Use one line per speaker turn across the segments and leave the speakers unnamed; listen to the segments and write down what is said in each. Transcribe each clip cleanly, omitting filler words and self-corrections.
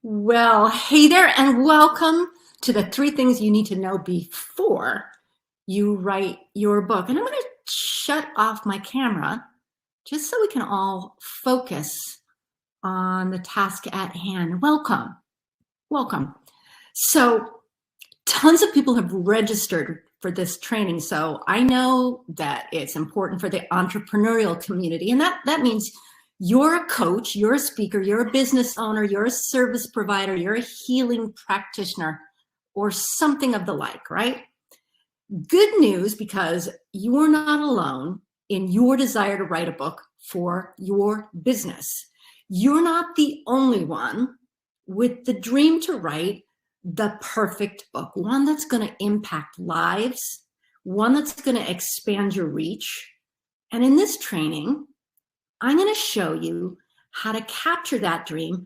Well, hey there, and welcome to the three things you need to know before you write your book. And I'm going to shut off my camera just so we can all focus on the task at hand. Welcome. Welcome. So, tons of people have registered for this training. So, I know that it's important for the entrepreneurial community, and that means you're a coach, you're a speaker, you're a business owner, you're a service provider, you're a healing practitioner, or something of the like, right? Good news, because you're not alone in your desire to write a book for your business. You're not the only one with the dream to write the perfect book, one that's going to impact lives, one that's going to expand your reach. And in this training, I'm going to show you how to capture that dream,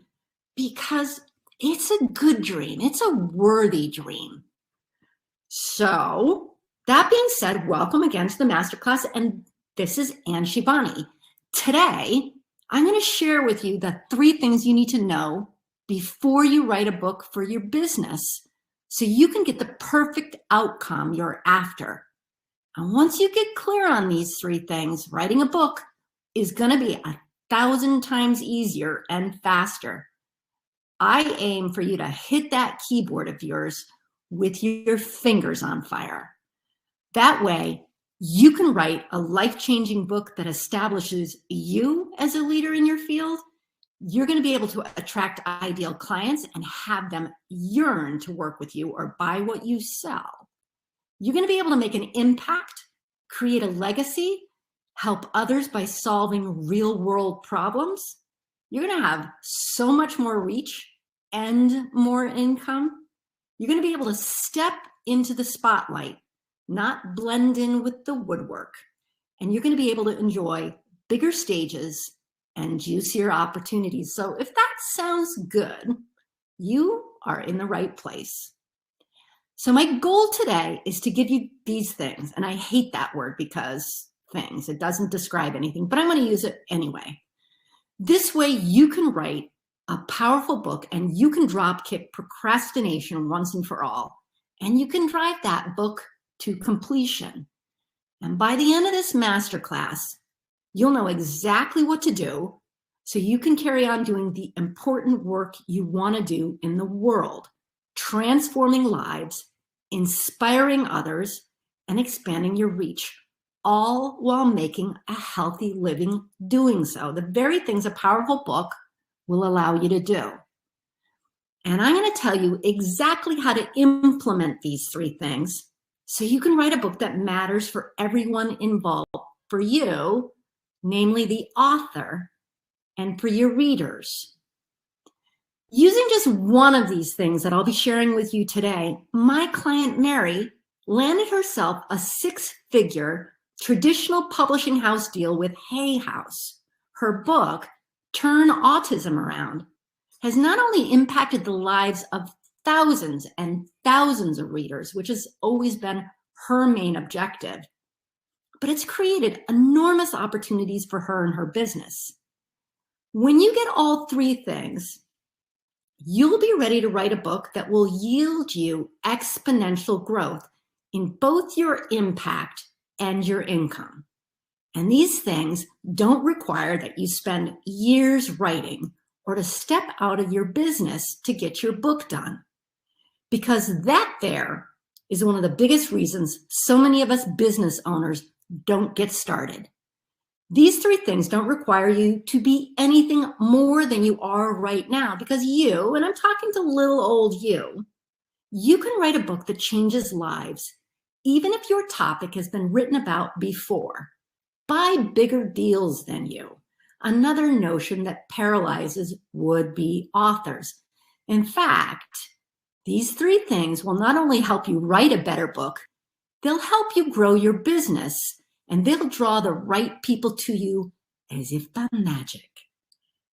because it's a good dream. It's a worthy dream. So that being said, welcome again to the masterclass. And this is Ann Shibani. Today, I'm going to share with you the three things you need to know before you write a book for your business so you can get the perfect outcome you're after. And once you get clear on these three things, writing a book is going to be 1,000 times easier and faster. I aim for you to hit that keyboard of yours with your fingers on fire. That way, you can write a life-changing book that establishes you as a leader in your field. You're going to be able to attract ideal clients and have them yearn to work with you or buy what you sell. You're going to be able to make an impact, create a legacy, help others by solving real-world problems. You're going to have so much more reach and more income. You're going to be able to step into the spotlight, not blend in with the woodwork. And you're going to be able to enjoy bigger stages and juicier opportunities. So if that sounds good, you are in the right place. So my goal today is to give you these things. And I hate that word because things, it doesn't describe anything, but I'm going to use it anyway. This way you can write a powerful book and you can drop kick procrastination once and for all. And you can drive that book to completion. And by the end of this masterclass, you'll know exactly what to do so you can carry on doing the important work you want to do in the world, transforming lives, inspiring others, and expanding your reach, all while making a healthy living doing so. The very things a powerful book will allow you to do. And I'm going to tell you exactly how to implement these three things so you can write a book that matters for everyone involved, for you, namely the author, and for your readers. Using just one of these things that I'll be sharing with you today, my client Mary landed herself a six-figure traditional publishing house deal with Hay House. Her book, Turn Autism Around, has not only impacted the lives of thousands and thousands of readers, which has always been her main objective, but it's created enormous opportunities for her and her business. When you get all three things, you'll be ready to write a book that will yield you exponential growth in both your impact and your income. And these things don't require that you spend years writing or to step out of your business to get your book done. Because that there is one of the biggest reasons so many of us business owners don't get started. These three things don't require you to be anything more than you are right now, because you, and I'm talking to little old you can write a book that changes lives, even if your topic has been written about before, by bigger deals than you. Another notion that paralyzes would-be authors. In fact, these three things will not only help you write a better book, they'll help you grow your business, and they'll draw the right people to you as if by magic.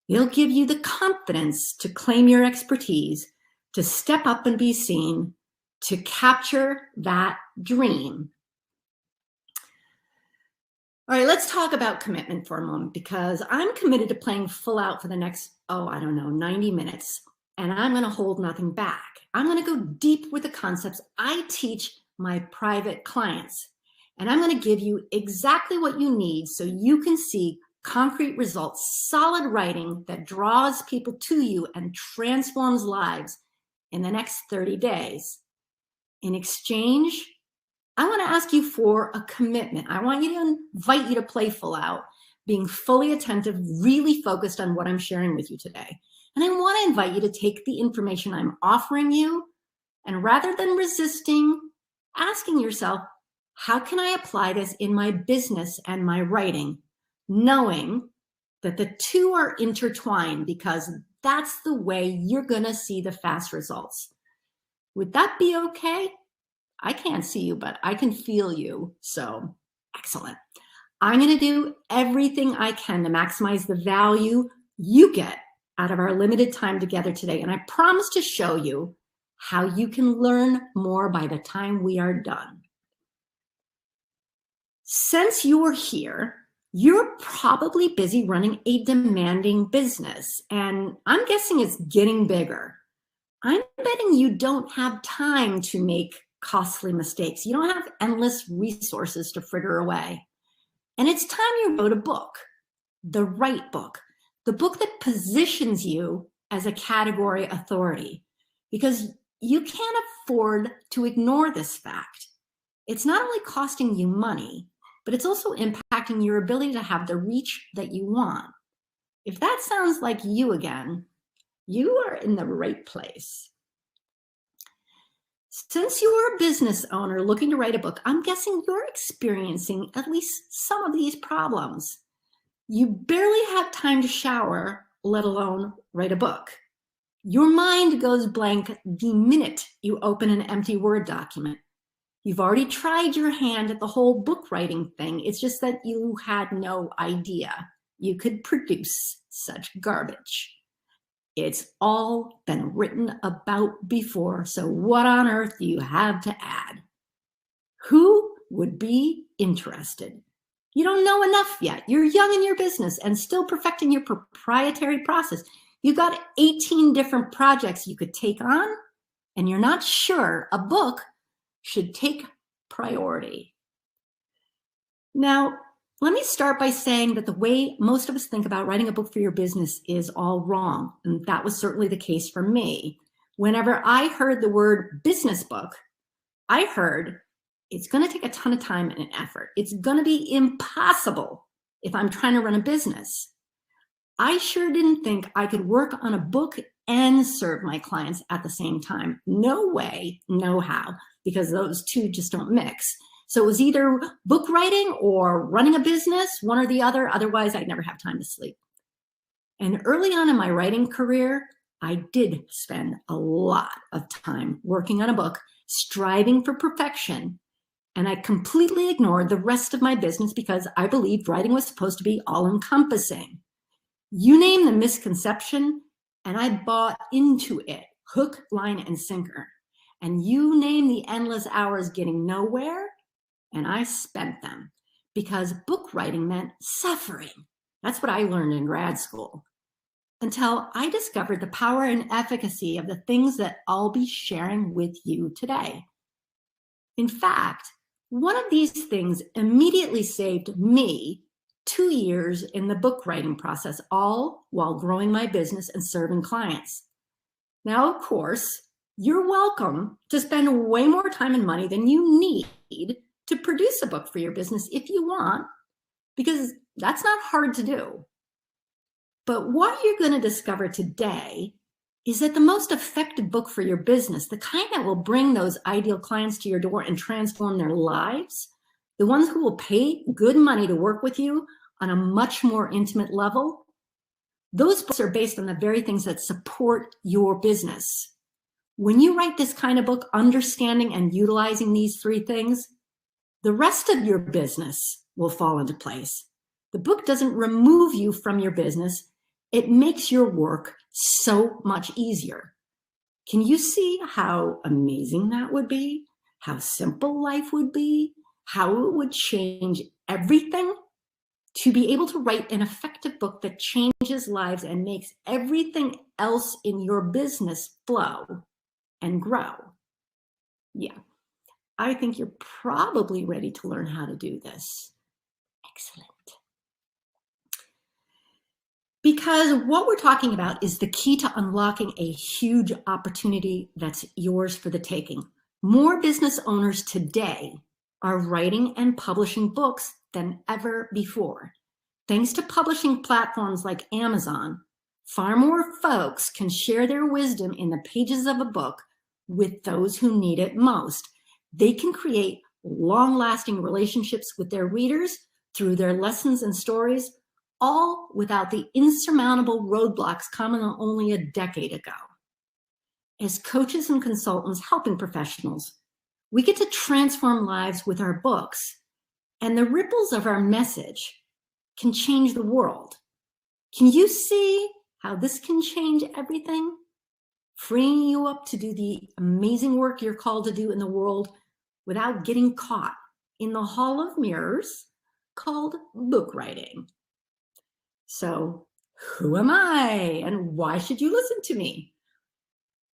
They'll give you the confidence to claim your expertise, to step up and be seen, to capture that dream. All right, let's talk about commitment for a moment, because I'm committed to playing full out for the next, 90 minutes. and I'm going to hold nothing back. I'm going to go deep with the concepts I teach my private clients. And I'm going to give you exactly what you need so you can see concrete results, solid writing that draws people to you and transforms lives in the next 30 days. In exchange, I want to ask you for a commitment. I want you to invite you to play full out, being fully attentive, really focused on what I'm sharing with you today. And I want to invite you to take the information I'm offering you, and rather than resisting, asking yourself, how can I apply this in my business and my writing, knowing that the two are intertwined, because that's the way you're going to see the fast results. Would that be okay? I can't see you, but I can feel you. So excellent. I'm going to do everything I can to maximize the value you get out of our limited time together today. And I promise to show you how you can learn more by the time we are done. Since you're here, you're probably busy running a demanding business, and I'm guessing it's getting bigger. I'm betting you don't have time to make costly mistakes. You don't have endless resources to fritter away. And it's time you wrote a book, the right book, the book that positions you as a category authority, because you can't afford to ignore this fact. It's not only costing you money, but it's also impacting your ability to have the reach that you want. If that sounds like you again, you are in the right place. Since you're a business owner looking to write a book, I'm guessing you're experiencing at least some of these problems. You barely have time to shower, let alone write a book. Your mind goes blank the minute you open an empty Word document. You've already tried your hand at the whole book writing thing. It's just that you had no idea you could produce such garbage. It's all been written about before, so what on earth do you have to add? Who would be interested? You don't know enough yet. You're young in your business and still perfecting your proprietary process. You've got 18 different projects you could take on, and you're not sure a book should take priority. Now, let me start by saying that the way most of us think about writing a book for your business is all wrong. And that was certainly the case for me. Whenever I heard the word business book, I heard it's going to take a ton of time and effort. It's going to be impossible if I'm trying to run a business. I sure didn't think I could work on a book and serve my clients at the same time. No way, no how, because those two just don't mix. So it was either book writing or running a business, one or the other. Otherwise, I'd never have time to sleep. And early on in my writing career, I did spend a lot of time working on a book, striving for perfection. And I completely ignored the rest of my business because I believed writing was supposed to be all-encompassing. You name the misconception, and I bought into it, hook, line, and sinker. And you name the endless hours getting nowhere, and I spent them, because book writing meant suffering. That's what I learned in grad school, until I discovered the power and efficacy of the things that I'll be sharing with you today. In fact, one of these things immediately saved me 2 years in the book writing process, all while growing my business and serving clients. Now, of course, you're welcome to spend way more time and money than you need to produce a book for your business if you want, because that's not hard to do. But what you're going to discover today is that the most effective book for your business, the kind that will bring those ideal clients to your door and transform their lives, the ones who will pay good money to work with you on a much more intimate level, those books are based on the very things that support your business. When you write this kind of book, understanding and utilizing these three things, the rest of your business will fall into place. The book doesn't remove you from your business. It makes your work so much easier. Can you see how amazing that would be? How simple life would be? How it would change everything? to be able to write an effective book that changes lives and makes everything else in your business flow and grow. Yeah, I think you're probably ready to learn how to do this. Excellent. Because what we're talking about is the key to unlocking a huge opportunity that's yours for the taking. More business owners today are writing and publishing books than ever before. Thanks to publishing platforms like Amazon, far more folks can share their wisdom in the pages of a book with those who need it most. They can create long-lasting relationships with their readers through their lessons and stories, all without the insurmountable roadblocks common only a decade ago. As coaches and consultants helping professionals, we get to transform lives with our books, and the ripples of our message can change the world. Can you see how this can change everything? Freeing you up to do the amazing work you're called to do in the world without getting caught in the hall of mirrors called book writing. So, who am I and why should you listen to me?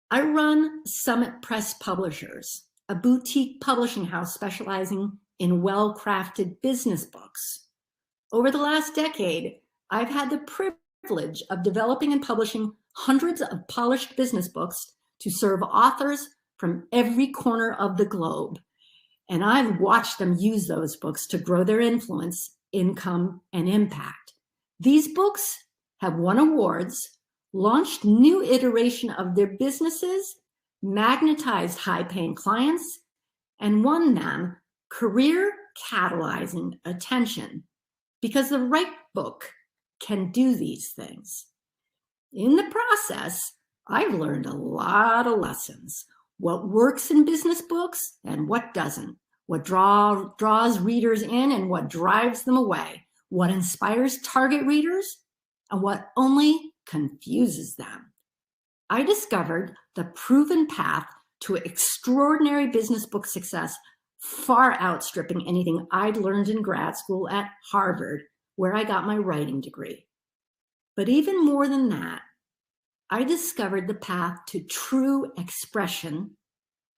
I run Summit Press Publishers, a boutique publishing house specializing in well-crafted business books. Over the last decade, I've had the privilege of developing and publishing hundreds of polished business books to serve authors from every corner of the globe. And I've watched them use those books to grow their influence, income, and impact. These books have won awards, launched new iteration of their businesses, magnetized high-paying clients, and won them career catalyzing attention because the right book can do these things. In the process, I've learned a lot of lessons. What works in business books and what doesn't. What draws readers in and what drives them away. What inspires target readers and what only confuses them. I discovered the proven path to extraordinary business book success, far outstripping anything I'd learned in grad school at Harvard, where I got my writing degree. But even more than that, I discovered the path to true expression,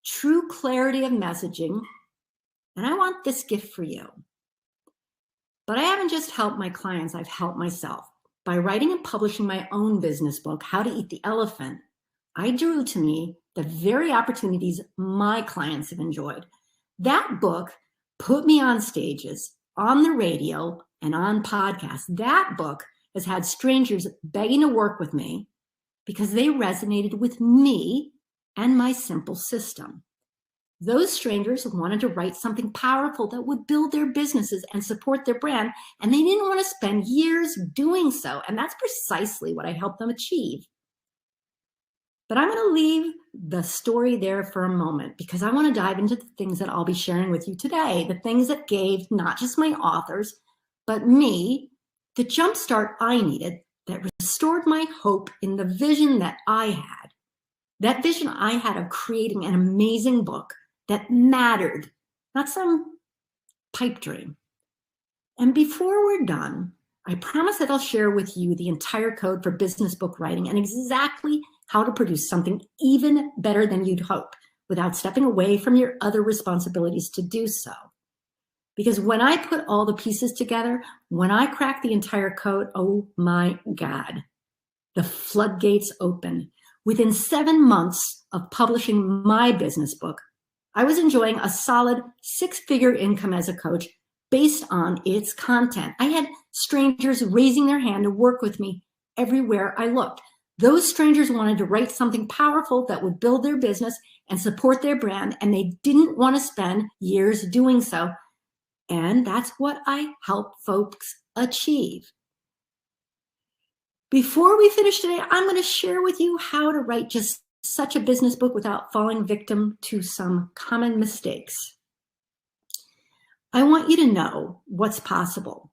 true clarity of messaging, and I want this gift for you. But I haven't just helped my clients, I've helped myself. By writing and publishing my own business book, How to Eat the Elephant, I drew to me the very opportunities my clients have enjoyed. That book put me on stages, on the radio, and on podcasts. That book has had strangers begging to work with me because they resonated with me and my simple system. Those strangers wanted to write something powerful that would build their businesses and support their brand, and they didn't want to spend years doing so. And that's precisely what I helped them achieve. But I'm going to leave the story there for a moment because I want to dive into the things that I'll be sharing with you today, the things that gave not just my authors, but me, the jumpstart I needed that restored my hope in the vision that I had. That vision I had of creating an amazing book that mattered, not some pipe dream. And before we're done, I promise that I'll share with you the entire code for business book writing and exactly how to produce something even better than you'd hope without stepping away from your other responsibilities to do so. Because when I put all the pieces together, when I cracked the entire code, oh my God, the floodgates opened. Within 7 months of publishing my business book, I was enjoying a solid 6-figure income as a coach based on its content. I had strangers raising their hand to work with me everywhere I looked. Those strangers wanted to write something powerful that would build their business and support their brand, and they didn't want to spend years doing so. And that's what I help folks achieve. Before we finish today, I'm going to share with you how to write just such a business book without falling victim to some common mistakes. I want you to know what's possible.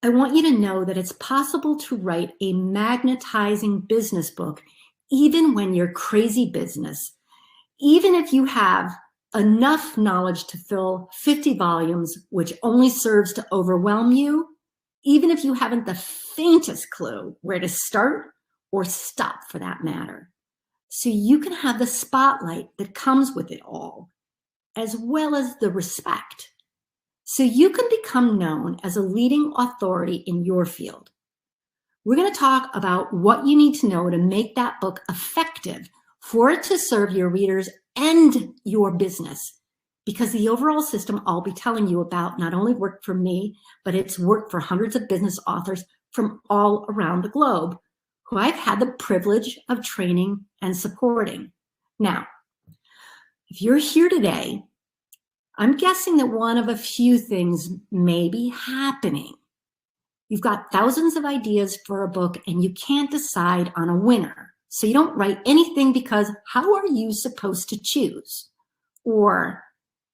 I want you to know that it's possible to write a magnetizing business book even when you're crazy business, even if you have enough knowledge to fill 50 volumes, which only serves to overwhelm you, even if you haven't the faintest clue where to start or stop for that matter. So you can have the spotlight that comes with it all, as well as the respect. So you can become known as a leading authority in your field. We're going to talk about what you need to know to make that book effective for it to serve your readers and your business. Because the overall system I'll be telling you about not only worked for me, but it's worked for hundreds of business authors from all around the globe who I've had the privilege of training and supporting. Now, if you're here today, I'm guessing that one of a few things may be happening. You've got thousands of ideas for a book and you can't decide on a winner. So you don't write anything because how are you supposed to choose? Or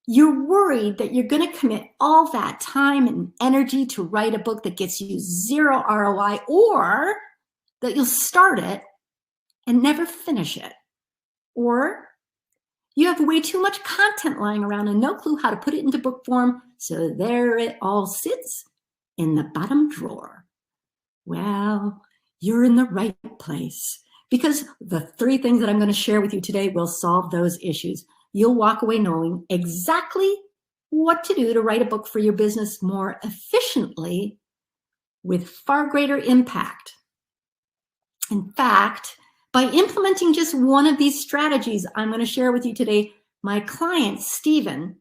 you're worried that you're going to commit all that time and energy to write a book that gets you zero ROI, or that you'll start it and never finish it. Or you have way too much content lying around and no clue how to put it into book form, so there it all sits in the bottom drawer. Well, you're in the right place, because the 3 things that I'm going to share with you today will solve those issues. You'll walk away knowing exactly what to do to write a book for your business more efficiently with far greater impact. In fact, by implementing just one of these strategies I'm going to share with you today, my client, Stephen,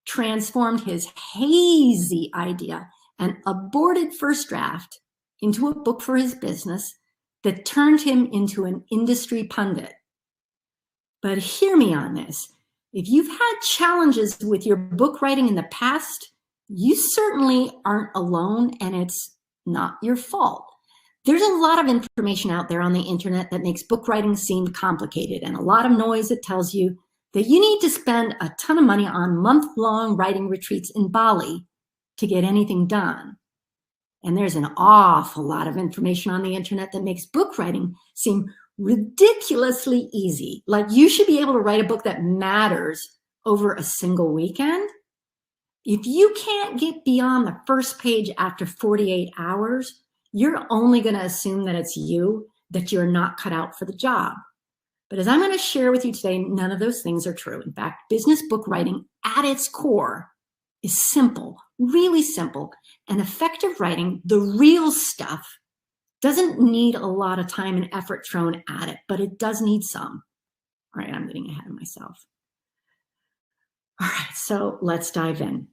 transformed his hazy idea and aborted first draft into a book for his business that turned him into an industry pundit. But hear me on this. If you've had challenges with your book writing in the past, you certainly aren't alone, and it's not your fault. There's a lot of information out there on the internet that makes book writing seem complicated, and a lot of noise that tells you that you need to spend a ton of money on month-long writing retreats in Bali to get anything done. And there's an awful lot of information on the internet that makes book writing seem ridiculously easy. Like you should be able to write a book that matters over a single weekend. If you can't get beyond the first page after 48 hours, you're only going to assume that it's you, that you're not cut out for the job. But as I'm going to share with you today, none of those things are true. In fact, business book writing at its core is simple, really simple, and effective writing, the real stuff, doesn't need a lot of time and effort thrown at it, but it does need some. All right, I'm getting ahead of myself. All right, so let's dive in.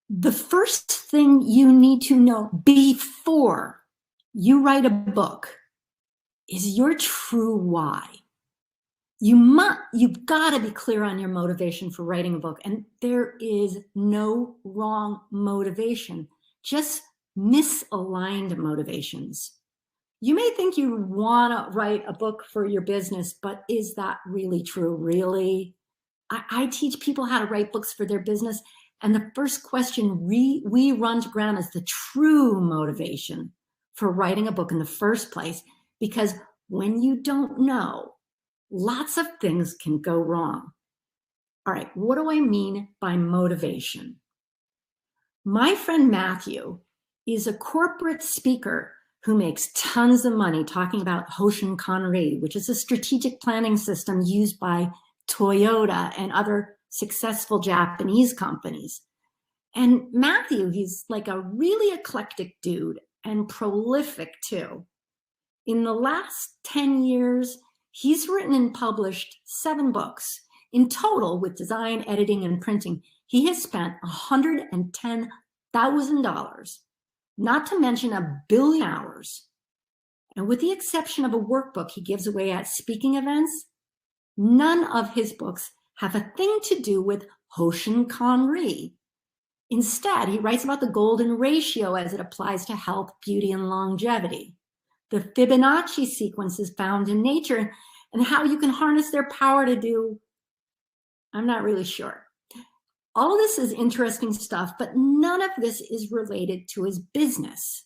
The first thing you need to know before you write a book is your true why. You've got to be clear on your motivation for writing a book, and there is no wrong motivation, just misaligned motivations. You may think you want to write a book for your business, but is that really true? Really? I teach people how to write books for their business, and the first question we run to ground is the true motivation for writing a book in the first place, because when you don't know, lots of things can go wrong. All right, what do I mean by motivation? My friend Matthew is a corporate speaker who makes tons of money talking about Hoshin Kanri, which is a strategic planning system used by Toyota and other successful Japanese companies. And Matthew, he's like a really eclectic dude and prolific too. In the last 10 years, he's written and published 7 books. In total, with design, editing, and printing, he has spent $110,000, not to mention 1 billion hours. And with the exception of a workbook he gives away at speaking events, none of his books have a thing to do with Hoshin Kanri. Instead, he writes about the golden ratio as it applies to health, beauty, and longevity, the Fibonacci sequences found in nature, and how you can harness their power to do, I'm not really sure. All of this is interesting stuff, but none of this is related to his business.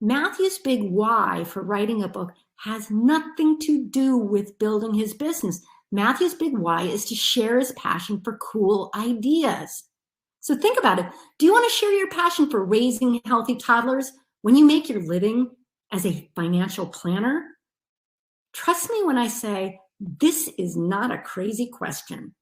Matthew's big why for writing a book has nothing to do with building his business. Matthew's big why is to share his passion for cool ideas. So think about it. Do you want to share your passion for raising healthy toddlers when you make your living as a financial planner? Trust me when I say this is not a crazy question.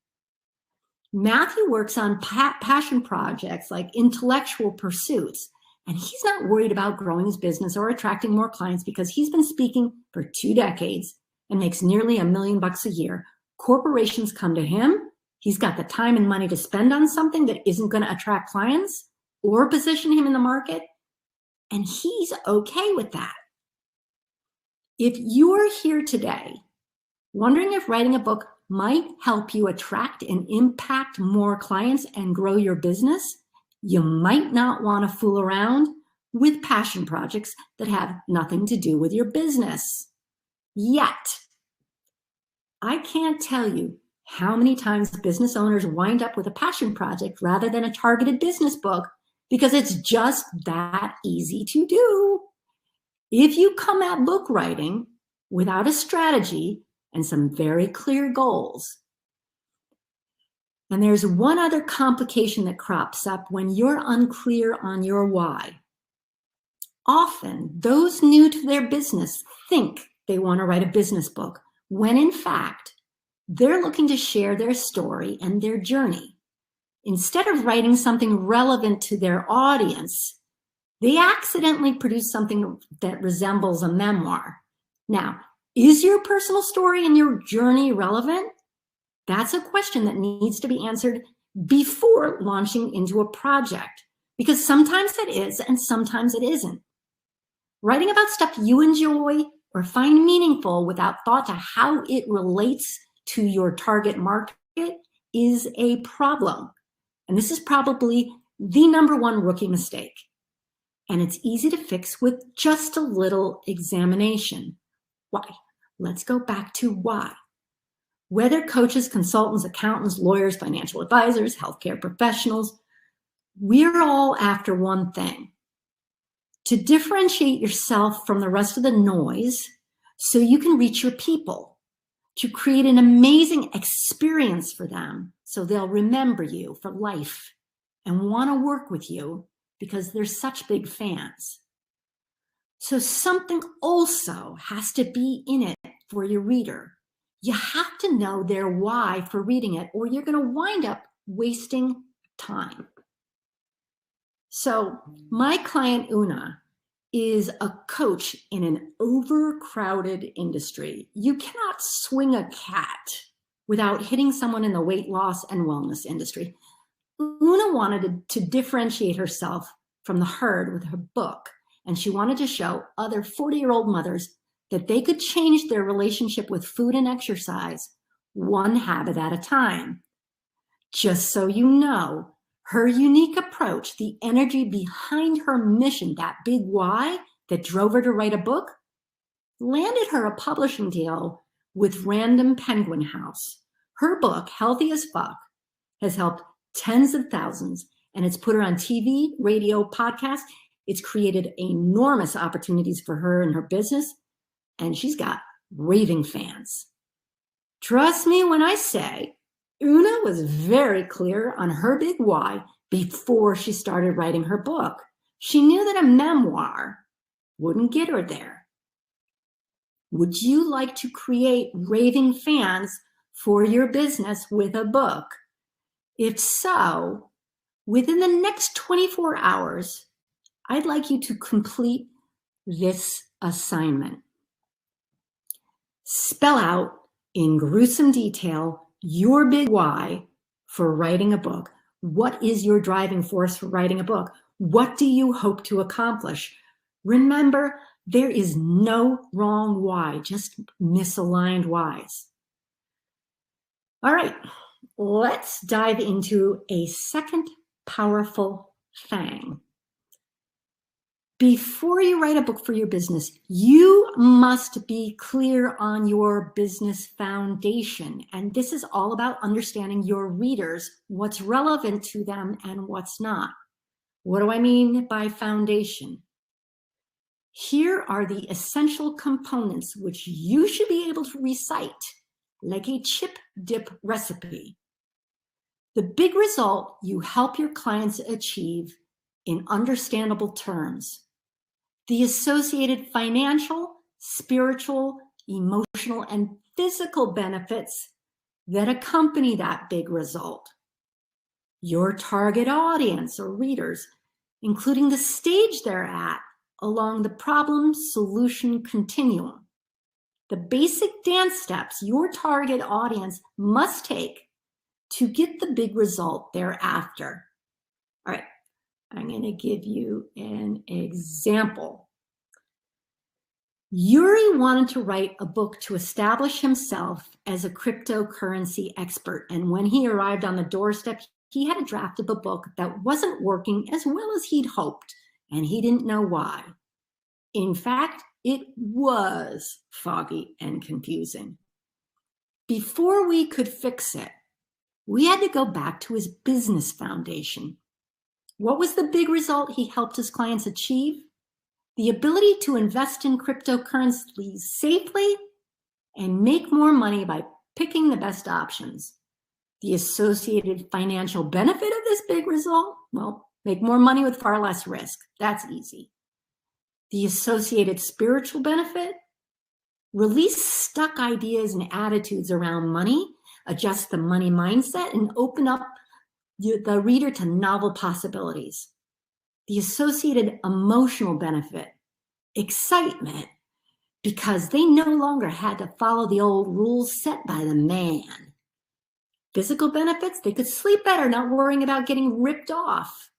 Matthew works on passion projects like intellectual pursuits, and he's not worried about growing his business or attracting more clients because he's been speaking for 2 decades and makes nearly $1 million a year. Corporations come to him. He's got the time and money to spend on something that isn't going to attract clients or position him in the market, and he's okay with that. If you're here today wondering if writing a book might help you attract and impact more clients and grow your business, you might not want to fool around with passion projects that have nothing to do with your business yet. I can't tell you how many times business owners wind up with a passion project rather than a targeted business book because it's just that easy to do. If you come at book writing without a strategy and some very clear goals, and there's one other complication that crops up when you're unclear on your why. Often, those new to their business think they want to write a business book, when in fact, they're looking to share their story and their journey. Instead of writing something relevant to their audience, they accidentally produce something that resembles a memoir. Now, is your personal story and your journey relevant? That's a question that needs to be answered before launching into a project, because sometimes it is and sometimes it isn't. Writing about stuff you enjoy or find meaningful without thought to how it relates to your target market is a problem. And this is probably the number one rookie mistake. And it's easy to fix with just a little examination. Why? Let's go back to why. Whether coaches, consultants, accountants, lawyers, financial advisors, healthcare professionals, we're all after one thing: to differentiate yourself from the rest of the noise so you can reach your people, to create an amazing experience for them so they'll remember you for life and want to work with you because they're such big fans. So something also has to be in it for your reader. You have to know their why for reading it, or you're going to wind up wasting time. So my client Una is a coach in an overcrowded industry. You cannot swing a cat without hitting someone in the weight loss and wellness industry. Una wanted to differentiate herself from the herd with her book, and she wanted to show other 40-year-old mothers that they could change their relationship with food and exercise one habit at a time. Just so you know, her unique approach, the energy behind her mission, that big why that drove her to write a book, landed her a publishing deal with Random Penguin House. Her book, Healthy as Fuck, has helped tens of thousands, and it's put her on TV, radio, podcast. It's created enormous opportunities for her and her business, and she's got raving fans. Trust me when I say Una was very clear on her big why before she started writing her book. She knew that a memoir wouldn't get her there. Would you like to create raving fans for your business with a book? If so, within the next 24 hours, I'd like you to complete this assignment. Spell out in gruesome detail your big why for writing a book. What is your driving force for writing a book? What do you hope to accomplish? Remember, there is no wrong why, just misaligned whys. All right, let's dive into a second powerful thing. Before you write a book for your business, you must be clear on your business foundation. And this is all about understanding your readers, what's relevant to them and what's not. What do I mean by foundation? Here are the essential components which you should be able to recite, like a chip dip recipe. The big result you help your clients achieve in understandable terms. The associated financial, spiritual, emotional, and physical benefits that accompany that big result. Your target audience or readers, including the stage they're at along the problem-solution continuum. The basic dance steps your target audience must take to get the big result thereafter. All right, I'm going to give you an example. Yuri wanted to write a book to establish himself as a cryptocurrency expert. And when he arrived on the doorstep, he had a draft of a book that wasn't working as well as he'd hoped, and he didn't know why. In fact, it was foggy and confusing. Before we could fix it, we had to go back to his business foundation. What was the big result he helped his clients achieve? The ability to invest in cryptocurrencies safely and make more money by picking the best options. The associated financial benefit of this big result? Well, make more money with far less risk. That's easy. The associated spiritual benefit? Release stuck ideas and attitudes around money, adjust the money mindset, and open up the reader to novel possibilities. The associated emotional benefit, excitement, because they no longer had to follow the old rules set by the man. Physical benefits, they could sleep better, not worrying about getting ripped off.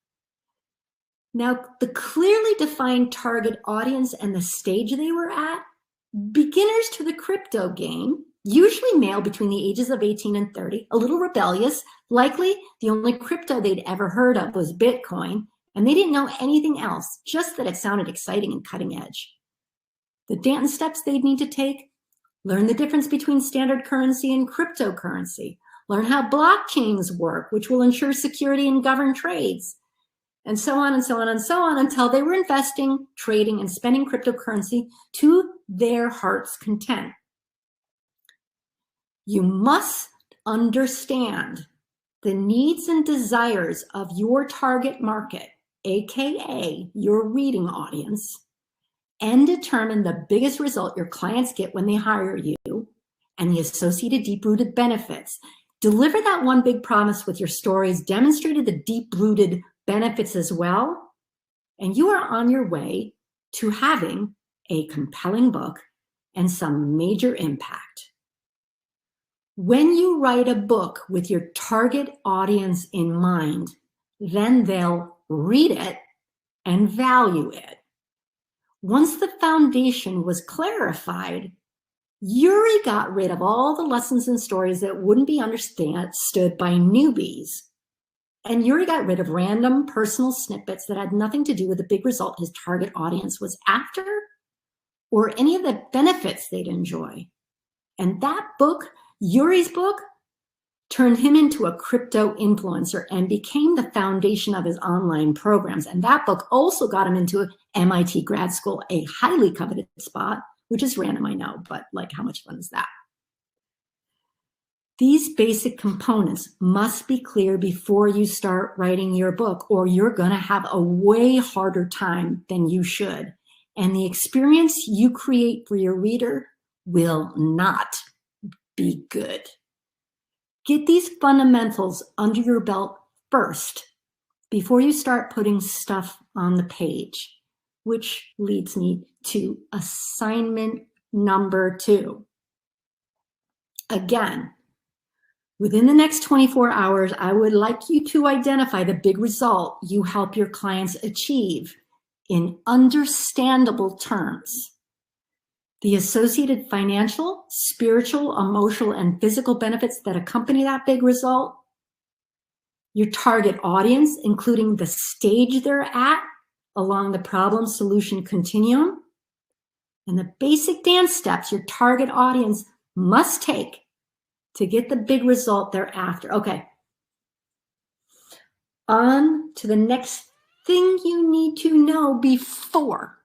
Now, the clearly defined target audience and the stage they were at, beginners to the crypto game, usually male between the ages of 18 and 30, a little rebellious, likely the only crypto they'd ever heard of was Bitcoin, and they didn't know anything else, just that it sounded exciting and cutting edge. The dance steps they'd need to take: learn the difference between standard currency and cryptocurrency, learn how blockchains work, which will ensure security and govern trades, and so on and so on and so on, until they were investing, trading, and spending cryptocurrency to their heart's content. You must understand the needs and desires of your target market, AKA your reading audience, and determine the biggest result your clients get when they hire you and the associated deep-rooted benefits. Deliver that one big promise with your stories, demonstrated the deep-rooted benefits as well, and you are on your way to having a compelling book and some major impact. When you write a book with your target audience in mind, then they'll read it and value it. Once the foundation was clarified, Yuri got rid of all the lessons and stories that wouldn't be understood by newbies. And Yuri got rid of random personal snippets that had nothing to do with the big result his target audience was after or any of the benefits they'd enjoy. And that book, Yuri's book, turned him into a crypto influencer and became the foundation of his online programs. And that book also got him into MIT grad school, a highly coveted spot, which is random, I know, but like, how much fun is that? These basic components must be clear before you start writing your book, or you're going to have a way harder time than you should. And the experience you create for your reader will not be good. Get these fundamentals under your belt first before you start putting stuff on the page, which leads me to assignment number 2. Again, within the next 24 hours, I would like you to identify the big result you help your clients achieve in understandable terms. The associated financial, spiritual, emotional, and physical benefits that accompany that big result. Your target audience, including the stage they're at along the problem-solution continuum. And the basic dance steps your target audience must take to get the big result thereafter. Okay. On to the next thing you need to know before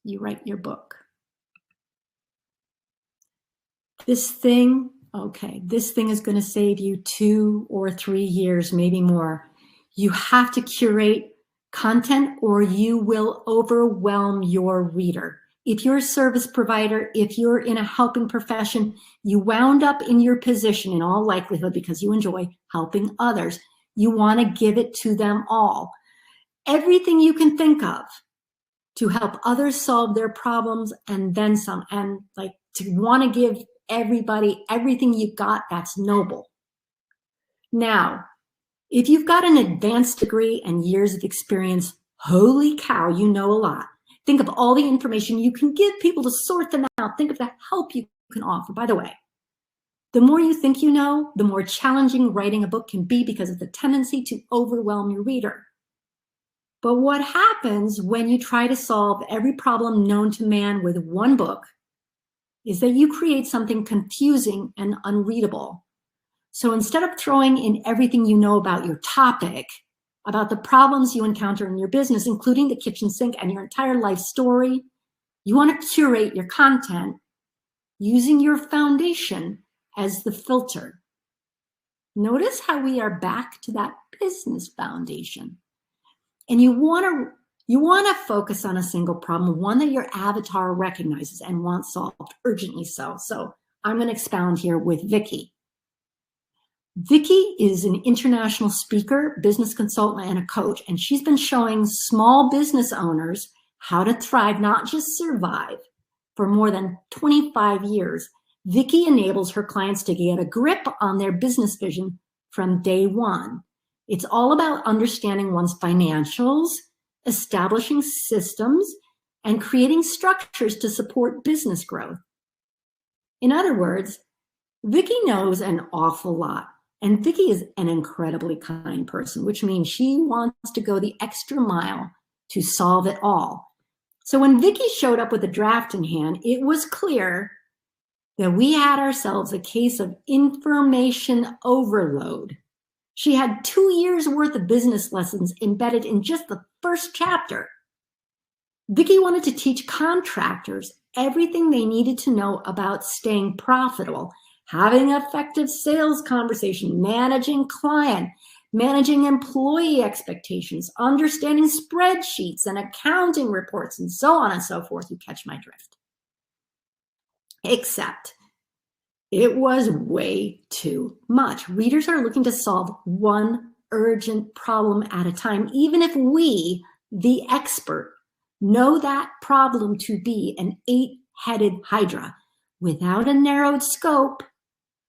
you write your book. This thing Okay, this thing is going to save you 2 or 3 years, maybe more. You have to curate content or you will overwhelm your reader. If you're a service provider, if you're in a helping profession, you wound up in your position in all likelihood because you enjoy helping others. You want to give it to them all. Everything you can think of to help others solve their problems and then some, and like to want to give everybody everything you've got, that's noble. Now, if you've got an advanced degree and years of experience, holy cow, you know a lot. Think of all the information you can give people to sort them out. Think of the help you can offer. By the way, the more you think you know, the more challenging writing a book can be because of the tendency to overwhelm your reader. But what happens when you try to solve every problem known to man with one book is that you create something confusing and unreadable. So instead of throwing in everything you know about your topic, about the problems you encounter in your business, including the kitchen sink and your entire life story, you want to curate your content using your foundation as the filter. Notice how we are back to that business foundation. And you want to focus on a single problem, one that your avatar recognizes and wants solved urgently so. So I'm going to expound here with Vicky. Vicky is an international speaker, business consultant, and a coach, and she's been showing small business owners how to thrive, not just survive, for more than 25 years. Vicky enables her clients to get a grip on their business vision from day one. It's all about understanding one's financials, establishing systems, and creating structures to support business growth. In other words, Vicky knows an awful lot. And Vicky is an incredibly kind person, which means she wants to go the extra mile to solve it all. So when Vicky showed up with a draft in hand, it was clear that we had ourselves a case of information overload. She had 2 years worth of business lessons embedded in just the first chapter. Vicky wanted to teach contractors everything they needed to know about staying profitable, having effective sales conversation, managing client, managing employee expectations, understanding spreadsheets and accounting reports, and so on and so forth. You catch my drift. Except it was way too much. Readers are looking to solve one urgent problem at a time, even if we, the expert, know that problem to be an 8-headed hydra without a narrowed scope,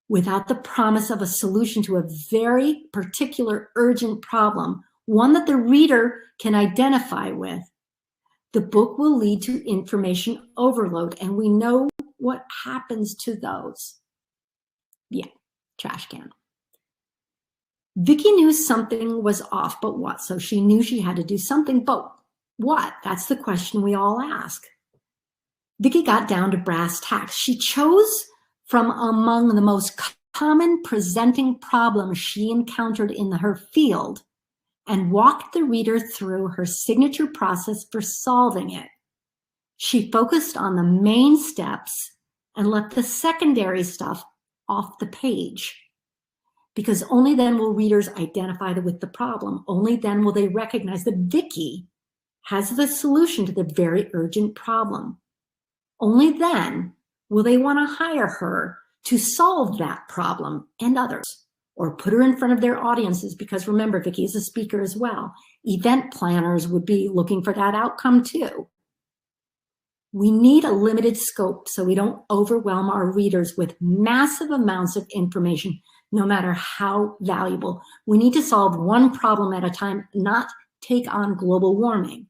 without the promise of a solution to a very particular urgent problem, one that the reader can identify with. The book will lead to information overload, and we know what happens to those. Yeah, trash can. Vicky knew something was off, but what? So she knew she had to do something, but what? That's the question we all ask. Vicky got down to brass tacks. She chose from among the most common presenting problems she encountered in her field and walked the reader through her signature process for solving it. She focused on the main steps and left the secondary stuff off the page, because only then will readers identify with the problem. Only then will they recognize that Vicky has the solution to the very urgent problem. Only then will they want to hire her to solve that problem and others, or put her in front of their audiences, because remember, Vicky is a speaker as well. Event planners would be looking for that outcome too. We need a limited scope so we don't overwhelm our readers with massive amounts of information, no matter how valuable. We need to solve one problem at a time, not take on global warming.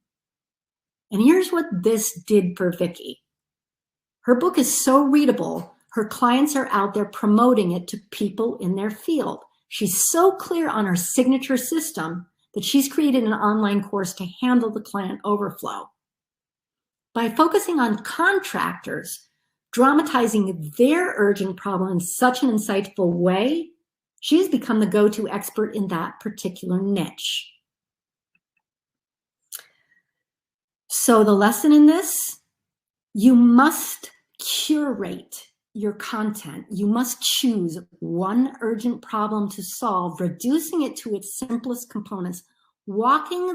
And here's what this did for Vicky. Her book is so readable, her clients are out there promoting it to people in their field. She's so clear on her signature system that she's created an online course to handle the client overflow. By focusing on contractors, dramatizing their urgent problem in such an insightful way, she's become the go-to expert in that particular niche. So the lesson in this, you must curate your content, you must choose one urgent problem to solve, reducing it to its simplest components, walking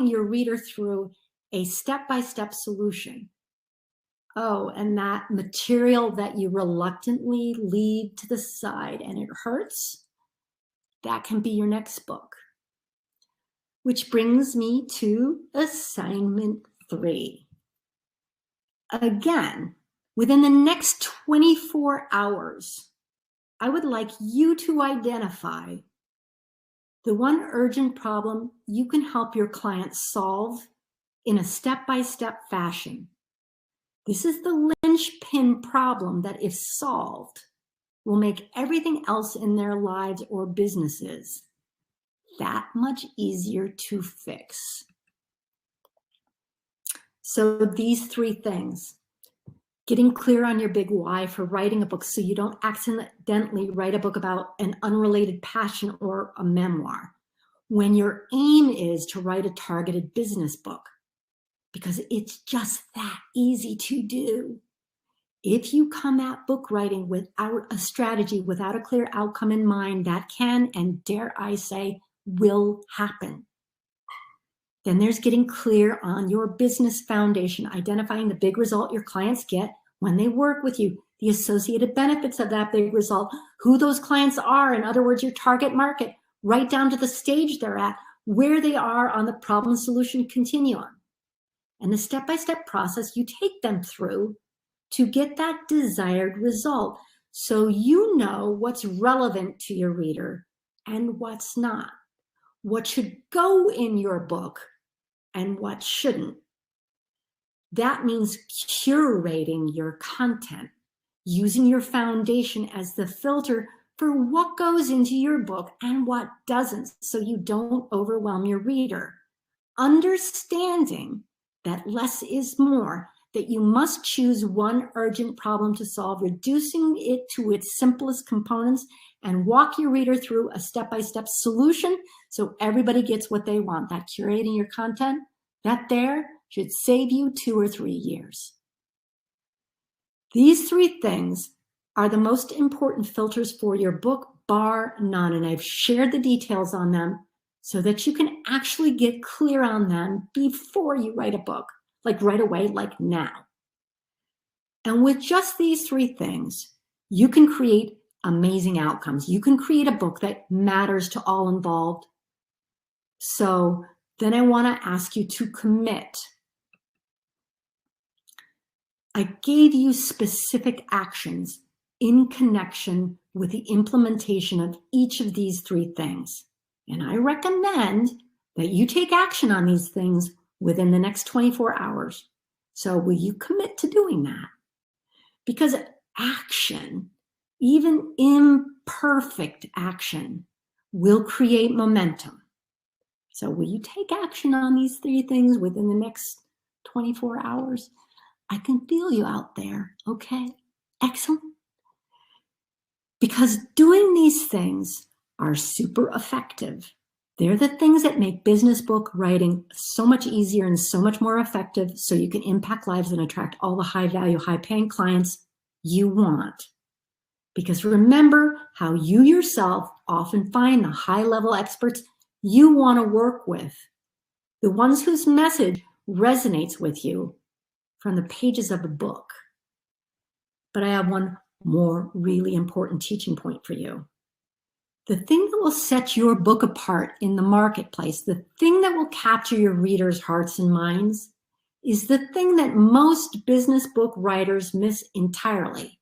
your reader through a step-by-step solution. Oh, and that material that you reluctantly leave to the side and it hurts, that can be your next book. Which brings me to assignment 3. Again, within the next 24 hours, I would like you to identify the one urgent problem you can help your client solve in a step-by-step fashion. This is the linchpin problem that, if solved, will make everything else in their lives or businesses that much easier to fix. So these 3 things: getting clear on your big why for writing a book so you don't accidentally write a book about an unrelated passion or a memoir, when your aim is to write a targeted business book, because it's just that easy to do. If you come at book writing without a strategy, without a clear outcome in mind, that can, and dare I say, will happen. Then there's getting clear on your business foundation, identifying the big result your clients get when they work with you, the associated benefits of that big result, who those clients are, in other words, your target market, right down to the stage they're at, where they are on the problem solution continuum, and the step-by-step process you take them through to get that desired result, so you know what's relevant to your reader and what's not, what should go in your book and what shouldn't. That means curating your content, using your foundation as the filter for what goes into your book and what doesn't, so you don't overwhelm your reader. Understanding that less is more, that you must choose one urgent problem to solve, reducing it to its simplest components, and walk your reader through a step-by-step solution so everybody gets what they want. That curating your content, that there should save you 2 or 3 years. These 3 things are the most important filters for your book, bar none, and I've shared the details on them so that you can actually get clear on them before you write a book, like right away, like now. And with just these 3 things, you can create amazing outcomes. You can create a book that matters to all involved. So then I want to ask you to commit. I gave you specific actions in connection with the implementation of each of these 3 things. And I recommend that you take action on these things within the next 24 hours. So will you commit to doing that? Because action, even imperfect action, will create momentum. So will you take action on these 3 things within the next 24 hours? I can feel you out there. Okay, excellent. Because doing these things are super effective. They're the things that make business book writing so much easier and so much more effective, so you can impact lives and attract all the high value, high paying clients you want. Because remember how you yourself often find the high level experts you want to work with, the ones whose message resonates with you from the pages of a book. But I have one more really important teaching point for you. The thing that will set your book apart in the marketplace, the thing that will capture your readers' hearts and minds, is the thing that most business book writers miss entirely: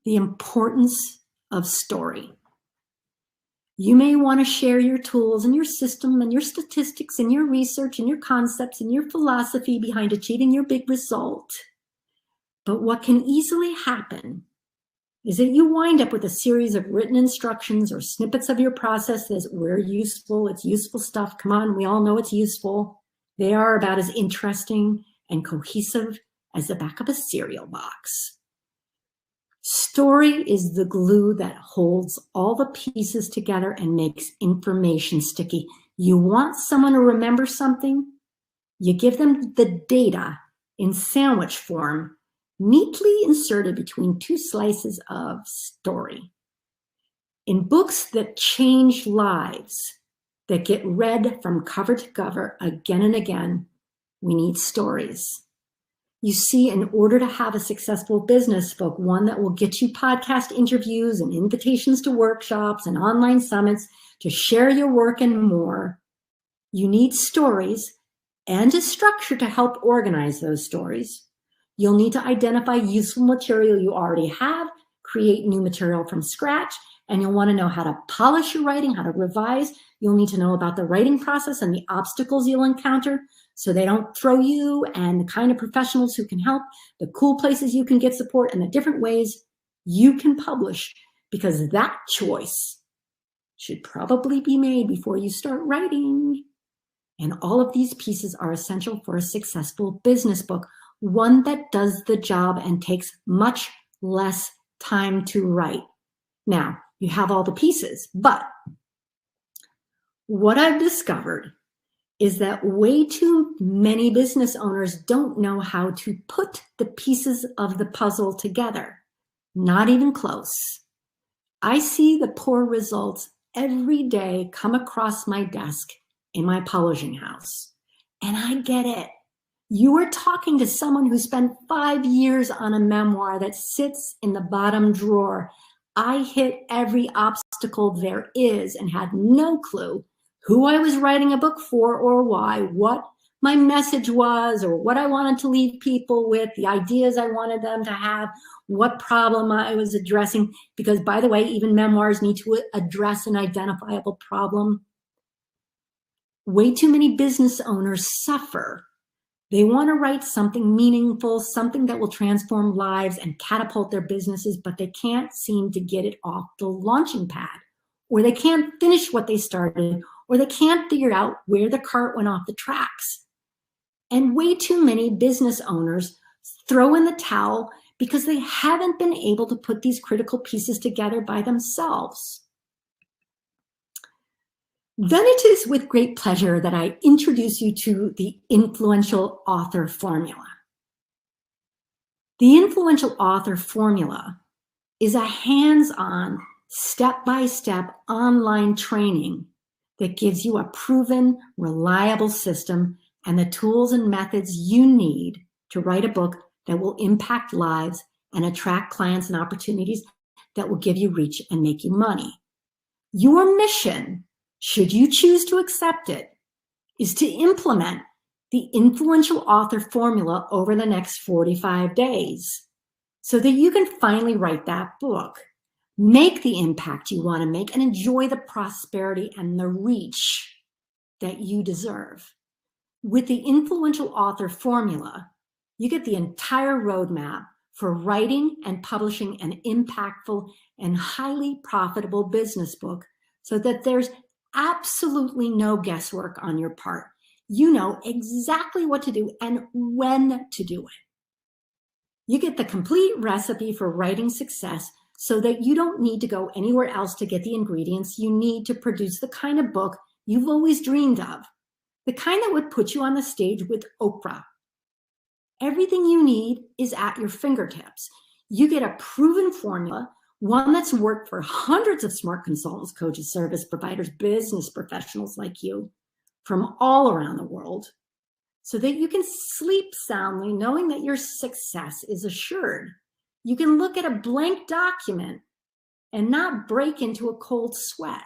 the importance of story. You may want to share your tools and your system and your statistics and your research and your concepts and your philosophy behind achieving your big result. But what can easily happen is that you wind up with a series of written instructions or snippets of your process that we're useful, it's useful stuff. Come on, we all know it's useful. They are about as interesting and cohesive as the back of a cereal box. Story is the glue that holds all the pieces together and makes information sticky. You want someone to remember something? You give them the data in sandwich form, neatly inserted between two slices of story. In books that change lives, that get read from cover to cover again and again, we need stories. You see, in order to have a successful business book, one that will get you podcast interviews and invitations to workshops and online summits to share your work and more, you need stories and a structure to help organize those stories. You'll need to identify useful material you already have, create new material from scratch, and you'll want to know how to polish your writing, how to revise. You'll need to know about the writing process and the obstacles you'll encounter so they don't throw you, and the kind of professionals who can help, the cool places you can get support, and the different ways you can publish, because that choice should probably be made before you start writing. And all of these pieces are essential for a successful business book, one that does the job and takes much less time to write. Now, you have all the pieces, but what I've discovered is that way too many business owners don't know how to put the pieces of the puzzle together. Not even close. I see the poor results every day come across my desk in my publishing house. And I get it. You are talking to someone who spent 5 years on a memoir that sits in the bottom drawer. I hit every obstacle there is and had no clue who I was writing a book for or why, what my message was or what I wanted to leave people with, the ideas I wanted them to have, what problem I was addressing. Because, by the way, even memoirs need to address an identifiable problem. Way too many business owners suffer. They want to write something meaningful, something that will transform lives and catapult their businesses, but they can't seem to get it off the launching pad, or they can't finish what they started, or they can't figure out where the cart went off the tracks. And way too many business owners throw in the towel because they haven't been able to put these critical pieces together by themselves. Then it is with great pleasure that I introduce you to the influential author formula. The influential author formula is a hands-on, step-by-step online training that gives you a proven, reliable system and the tools and methods you need to write a book that will impact lives and attract clients and opportunities that will give you reach and make you money. Your mission, should you choose to accept it, is to implement the influential author formula over the next 45 days so that you can finally write that book, make the impact you want to make, and enjoy the prosperity and the reach that you deserve. With the influential author formula, you get the entire roadmap for writing and publishing an impactful and highly profitable business book so that there's absolutely no guesswork on your part. You know exactly what to do and when to do it. You get the complete recipe for writing success so that you don't need to go anywhere else to get the ingredients you need to produce the kind of book you've always dreamed of, the kind that would put you on the stage with Oprah. Everything you need is at your fingertips. You get a proven formula, one that's worked for hundreds of smart consultants, coaches, service providers, business professionals like you from all around the world, so that you can sleep soundly knowing that your success is assured. You can look at a blank document and not break into a cold sweat.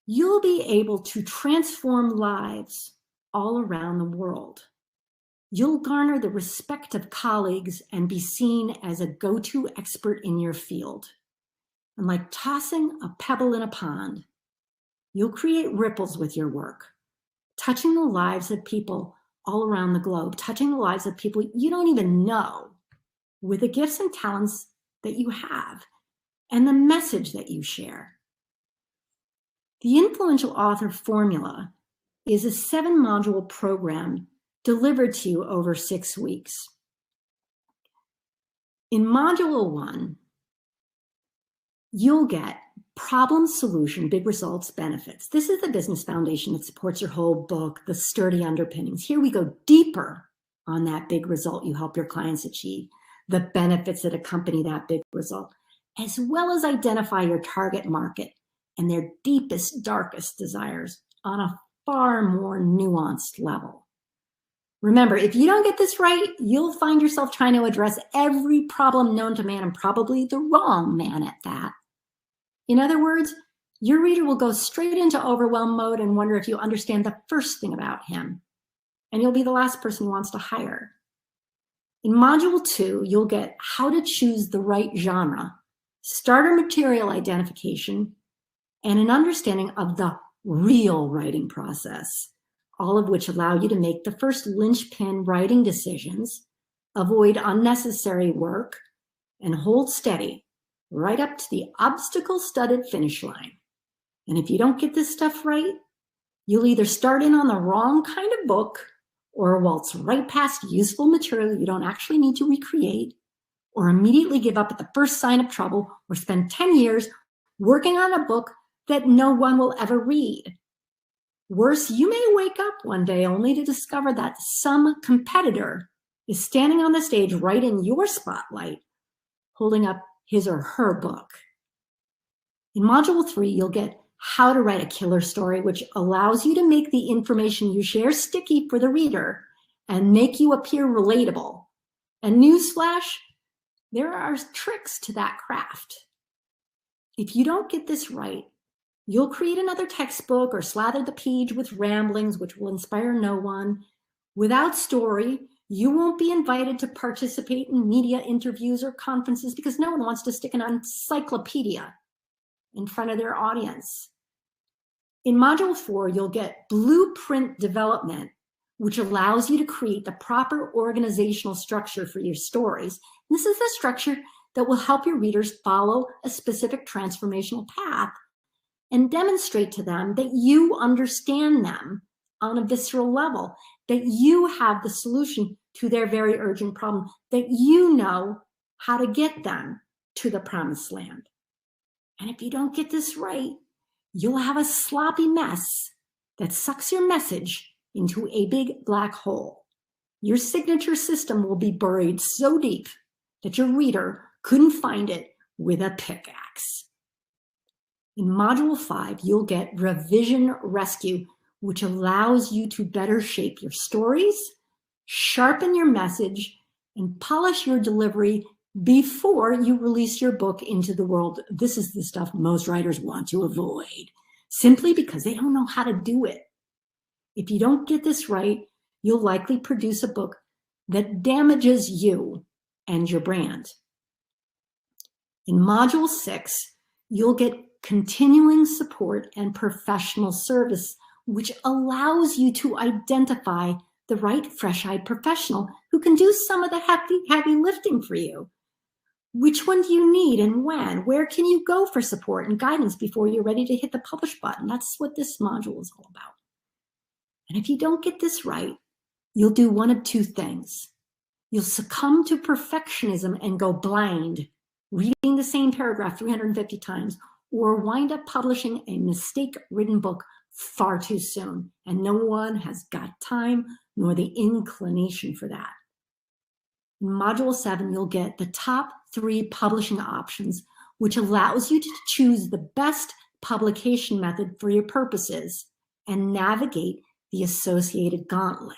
You'll be able to transform lives all around the world. You'll garner the respect of colleagues and be seen as a go-to expert in your field. And like tossing a pebble in a pond, you'll create ripples with your work, touching the lives of people all around the globe, touching the lives of people you don't even know with the gifts and talents that you have and the message that you share. The Influential Author Formula is a 7-module program delivered to you over 6 weeks. In Module 1, you'll get problem, solution, big results, benefits. This is the business foundation that supports your whole book, the sturdy underpinnings. Here we go deeper on that big result you help your clients achieve, the benefits that accompany that big result, as well as identify your target market and their deepest, darkest desires on a far more nuanced level. Remember, if you don't get this right, you'll find yourself trying to address every problem known to man, and probably the wrong man at that. In other words, your reader will go straight into overwhelm mode and wonder if you understand the first thing about him, and you'll be the last person he wants to hire. In Module 2, you'll get how to choose the right genre, starter material identification, and an understanding of the real writing process, all of which allow you to make the first linchpin writing decisions, avoid unnecessary work, and hold steady right up to the obstacle-studded finish line. And if you don't get this stuff right, you'll either start in on the wrong kind of book or waltz right past useful material you don't actually need to recreate, or immediately give up at the first sign of trouble, or spend 10 years working on a book that no one will ever read. Worse, you may wake up one day only to discover that some competitor is standing on the stage right in your spotlight, holding up his or her book. In Module 3, you'll get how to write a killer story, which allows you to make the information you share sticky for the reader and make you appear relatable. And newsflash, there are tricks to that craft. If you don't get this right, you'll create another textbook or slather the page with ramblings, which will inspire no one. Without story, you won't be invited to participate in media interviews or conferences because no one wants to stick an encyclopedia in front of their audience. In Module 4, you'll get blueprint development, which allows you to create the proper organizational structure for your stories. This is the structure that will help your readers follow a specific transformational path and demonstrate to them that you understand them on a visceral level, that you have the solution to their very urgent problem, that you know how to get them to the promised land. And if you don't get this right, you'll have a sloppy mess that sucks your message into a big black hole. Your signature system will be buried so deep that your reader couldn't find it with a pickaxe. In Module 5, you'll get Revision Rescue, which allows you to better shape your stories, sharpen your message, and polish your delivery before you release your book into the world. This is the stuff most writers want to avoid, simply because they don't know how to do it. If you don't get this right, you'll likely produce a book that damages you and your brand. In Module 6, you'll get continuing support and professional service, which allows you to identify the right fresh-eyed professional who can do some of the heavy lifting for you. Which one do you need and when? Where can you go for support and guidance before you're ready to hit the publish button? That's what this module is all about. And if you don't get this right, you'll do one of two things. You'll succumb to perfectionism and go blind, reading the same paragraph 350 times, or wind up publishing a mistake-ridden book far too soon, and no one has got time nor the inclination for that. In Module 7, you'll get the top 3 publishing options, which allows you to choose the best publication method for your purposes and navigate the associated gauntlet.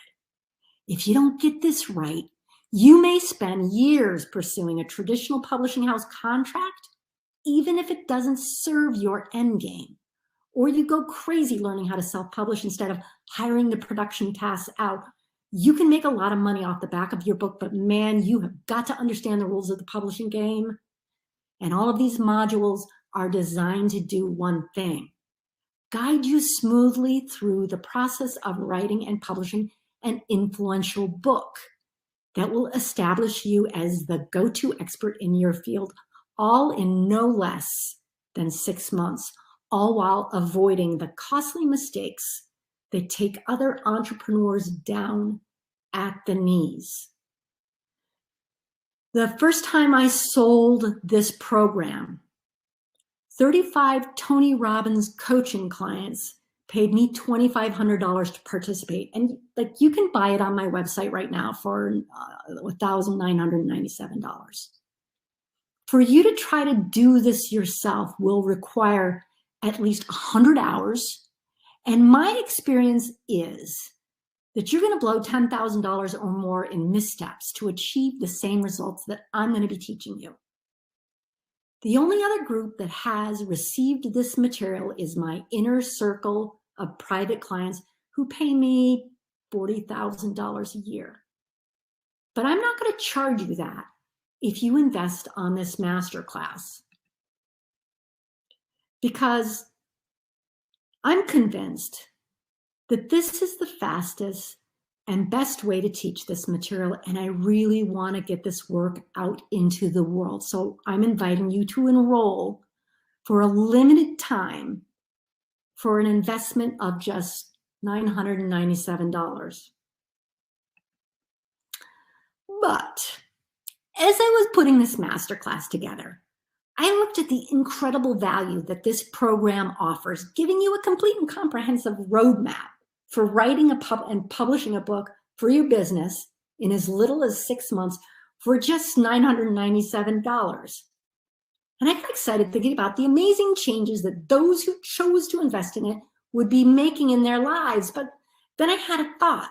If you don't get this right, you may spend years pursuing a traditional publishing house contract, even if it doesn't serve your end game. Or you go crazy learning how to self-publish instead of hiring the production tasks out. You can make a lot of money off the back of your book, but man, you have got to understand the rules of the publishing game. And all of these modules are designed to do one thing: guide you smoothly through the process of writing and publishing an influential book that will establish you as the go-to expert in your field, all in no less than 6 months, all while avoiding the costly mistakes that take other entrepreneurs down at the knees. The first time I sold this program, 35 Tony Robbins coaching clients paid me $2,500 to participate. And like, you can buy it on my website right now for $1,997. For you to try to do this yourself will require at least 100 hours. And my experience is that you're going to blow $10,000 or more in missteps to achieve the same results that I'm going to be teaching you. The only other group that has received this material is my inner circle of private clients who pay me $40,000 a year. But I'm not going to charge you that if you invest on this masterclass, because I'm convinced that this is the fastest and best way to teach this material, and I really want to get this work out into the world. So I'm inviting you to enroll for a limited time for an investment of just $997. But as I was putting this masterclass together, I looked at the incredible value that this program offers, giving you a complete and comprehensive roadmap for writing and publishing a book for your business in as little as 6 months for just $997. And I got excited thinking about the amazing changes that those who chose to invest in it would be making in their lives. But then I had a thought.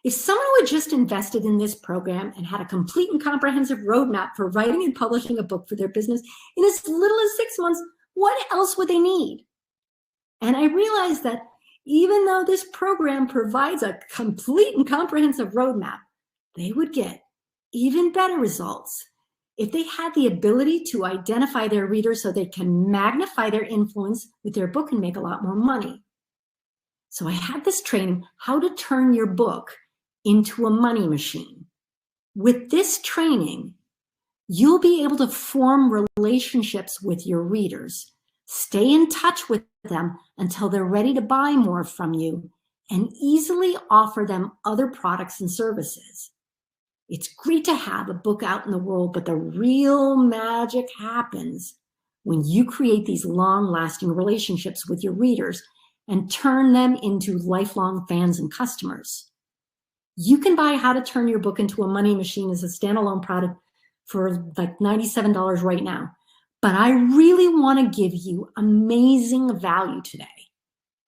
If someone who had just invested in this program and had a complete and comprehensive roadmap for writing and publishing a book for their business in as little as 6 months, what else would they need? And I realized that even though this program provides a complete and comprehensive roadmap, they would get even better results if they had the ability to identify their readers so they can magnify their influence with their book and make a lot more money. So I had this training, how to turn your book into a money machine. With this training, you'll be able to form relationships with your readers, stay in touch with them until they're ready to buy more from you, and easily offer them other products and services. It's great to have a book out in the world, but the real magic happens when you create these long-lasting relationships with your readers and turn them into lifelong fans and customers. You can buy How to Turn Your Book into a Money Machine as a standalone product for like $97 right now. But I really want to give you amazing value today.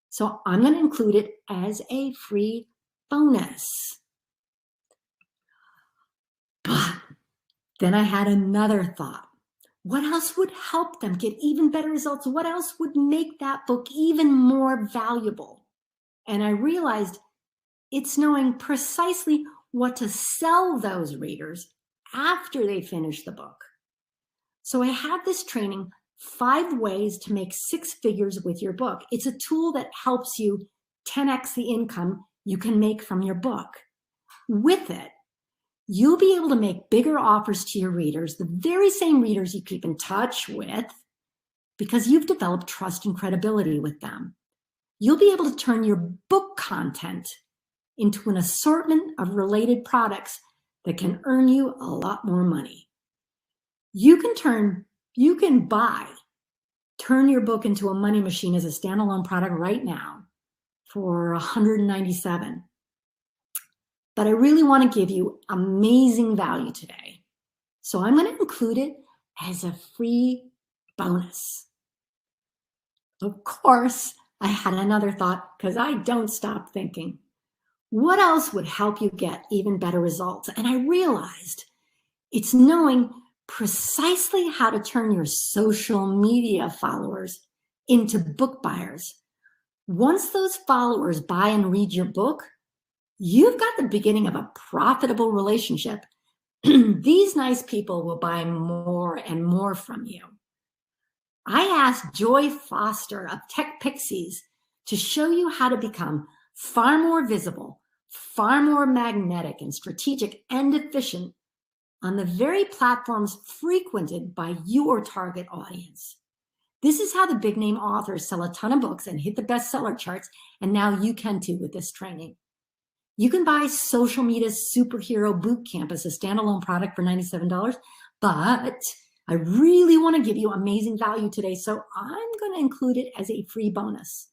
So I'm going to include it as a free bonus. But then I had another thought. What else would help them get even better results? What else would make that book even more valuable? And I realized it's knowing precisely what to sell those readers after they finish the book. So I have this training, 5 ways to make 6 figures with your book. It's a tool that helps you 10x the income you can make from your book. With it, you'll be able to make bigger offers to your readers, the very same readers you keep in touch with, because you've developed trust and credibility with them. You'll be able to turn your book content into an assortment of related products that can earn you a lot more money. You can turn your book into a money machine as a standalone product right now for $197. But I really want to give you amazing value today. So I'm going to include it as a free bonus. Of course, I had another thought because I don't stop thinking. What else would help you get even better results? And I realized it's knowing precisely how to turn your social media followers into book buyers. Once those followers buy and read your book, you've got the beginning of a profitable relationship. These nice people will buy more and more from you. I asked Joy Foster of Tech Pixies to show you how to become far more visible, far more magnetic and strategic and efficient on the very platforms frequented by your target audience. This is how the big name authors sell a ton of books and hit the bestseller charts, and now you can too with this training. You can buy Social Media Superhero Bootcamp as a standalone product for $97, but I really want to give you amazing value today, so I'm going to include it as a free bonus.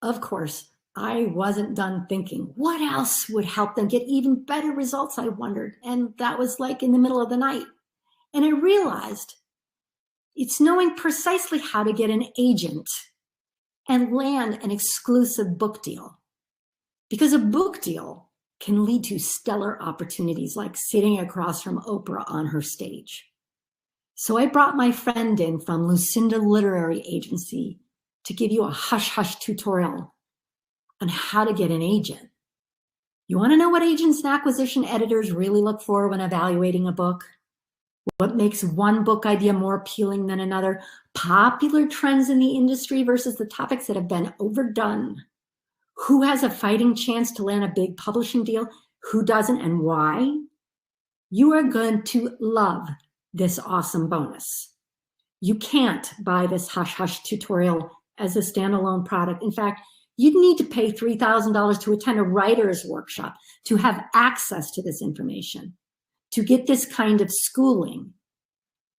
Of course, I wasn't done thinking. What else would help them get even better results, I wondered. And that was like in the middle of the night. And I realized it's knowing precisely how to get an agent and land an exclusive book deal. Because a book deal can lead to stellar opportunities like sitting across from Oprah on her stage. So I brought my friend in from Lucinda Literary Agency to give you a hush-hush tutorial on how to get an agent. You want to know what agents and acquisition editors really look for when evaluating a book? What makes one book idea more appealing than another? Popular trends in the industry versus the topics that have been overdone. Who has a fighting chance to land a big publishing deal? Who doesn't and why? You are going to love this awesome bonus. You can't buy this hush-hush tutorial as a standalone product. In fact, you'd need to pay $3,000 to attend a writer's workshop to have access to this information, to get this kind of schooling.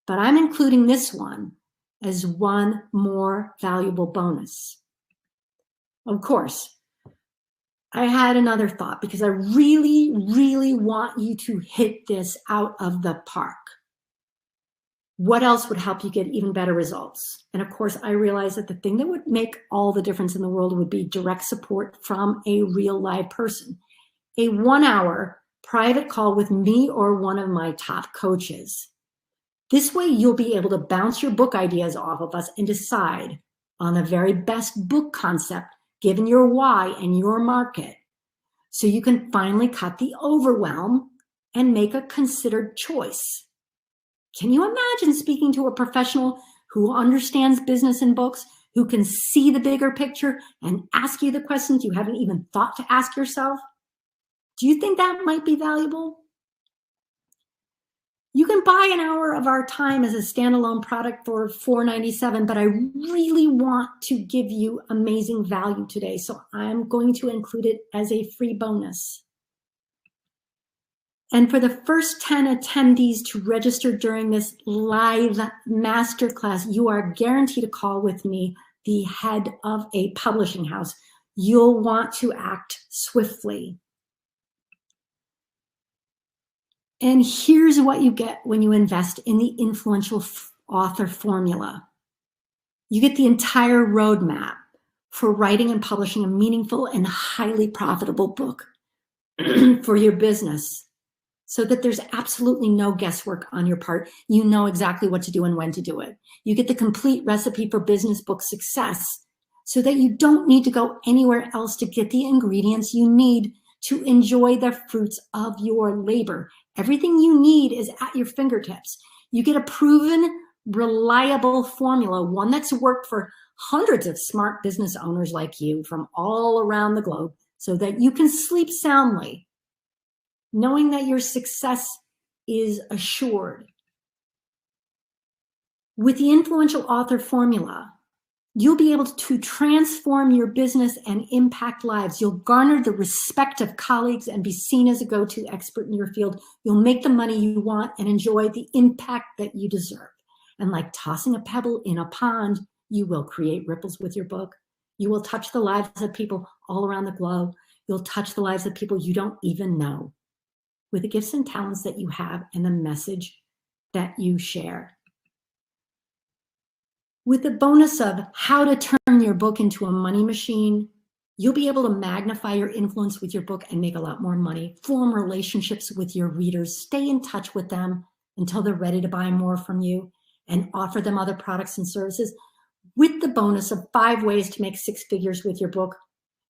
But I'm including this one as one more valuable bonus. Of course, I had another thought because I really, really want you to hit this out of the park. What else would help you get even better results? And of course, I realized that the thing that would make all the difference in the world would be direct support from a real live person. A 1-hour private call with me or one of my top coaches. This way, you'll be able to bounce your book ideas off of us and decide on the very best book concept given your why and your market. So you can finally cut the overwhelm and make a considered choice. Can you imagine speaking to a professional who understands business and books, who can see the bigger picture and ask you the questions you haven't even thought to ask yourself? Do you think that might be valuable? You can buy an hour of our time as a standalone product for $4.97, but I really want to give you amazing value today, so I'm going to include it as a free bonus. And for the first 10 attendees to register during this live masterclass, you are guaranteed a call with me, the head of a publishing house. You'll want to act swiftly. And here's what you get when you invest in the influential author formula. You get the entire roadmap for writing and publishing a meaningful and highly profitable book for your business, so that there's absolutely no guesswork on your part. You know exactly what to do and when to do it. You get the complete recipe for business book success, so that you don't need to go anywhere else to get the ingredients you need to enjoy the fruits of your labor. Everything you need is at your fingertips. You get a proven, reliable formula, one that's worked for hundreds of smart business owners like you from all around the globe, so that you can sleep soundly, knowing that your success is assured. With the influential author formula, you'll be able to transform your business and impact lives. You'll garner the respect of colleagues and be seen as a go-to expert in your field. You'll make the money you want and enjoy the impact that you deserve. And like tossing a pebble in a pond, you will create ripples with your book. You will touch the lives of people all around the globe. You'll touch the lives of people you don't even know with the gifts and talents that you have and the message that you share. With the bonus of how to turn your book into a money machine, you'll be able to magnify your influence with your book and make a lot more money, form relationships with your readers, stay in touch with them until they're ready to buy more from you, and offer them other products and services. With the bonus of 5 ways to make 6 figures with your book,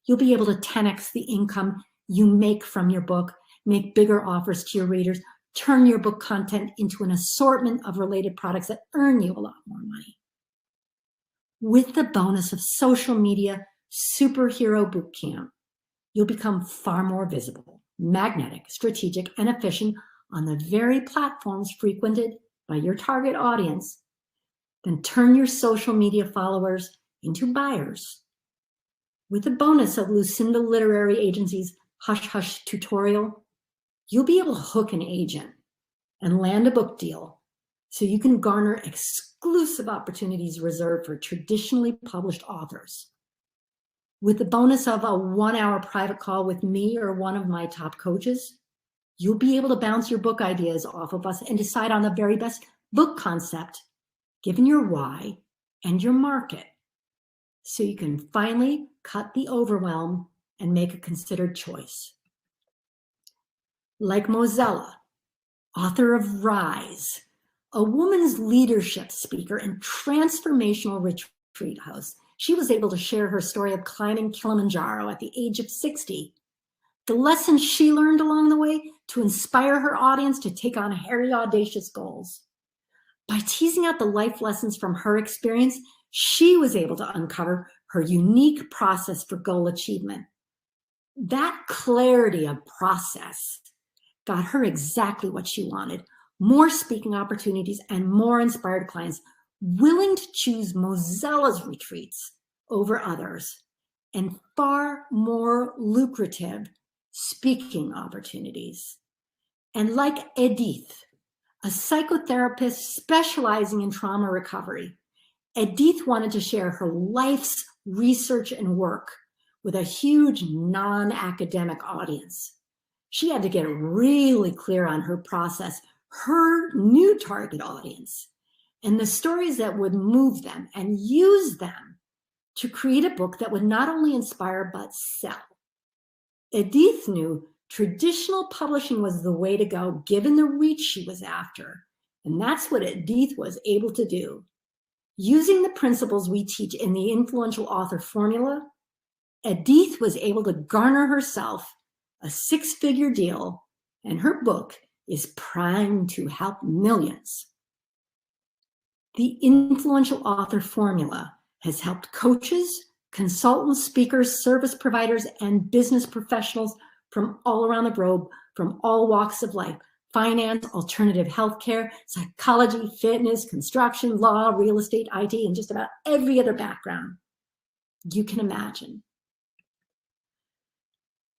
you'll be able to 10x the income you make from your book, make bigger offers to your readers, turn your book content into an assortment of related products that earn you a lot more money. With the bonus of social media superhero bootcamp, you'll become far more visible, magnetic, strategic, and efficient on the very platforms frequented by your target audience. Then turn your social media followers into buyers. With the bonus of Lucinda Literary Agency's Hush Hush tutorial, you'll be able to hook an agent and land a book deal so you can garner exclusive opportunities reserved for traditionally published authors. With the bonus of a 1-hour private call with me or one of my top coaches, you'll be able to bounce your book ideas off of us and decide on the very best book concept, given your why and your market, so you can finally cut the overwhelm and make a considered choice. Like Mozella, author of Rise, a woman's leadership speaker and transformational retreat host, she was able to share her story of climbing Kilimanjaro at the age of 60. The lessons she learned along the way to inspire her audience to take on hairy, audacious goals. By teasing out the life lessons from her experience, she was able to uncover her unique process for goal achievement. That clarity of process got her exactly what she wanted: more speaking opportunities and more inspired clients willing to choose Mozella's retreats over others, and far more lucrative speaking opportunities. And like Edith, a psychotherapist specializing in trauma recovery, Edith wanted to share her life's research and work with a huge non-academic audience. She had to get really clear on her process, her new target audience, and the stories that would move them, and use them to create a book that would not only inspire but sell. Edith knew traditional publishing was the way to go, given the reach she was after. And that's what Edith was able to do. Using the principles we teach in the Influential Author Formula, Edith was able to garner herself a 6-figure deal, and her book is primed to help millions. The Influential Author Formula has helped coaches, consultants, speakers, service providers, and business professionals from all around the globe, from all walks of life: finance, alternative healthcare, psychology, fitness, construction, law, real estate, IT, and just about every other background you can imagine.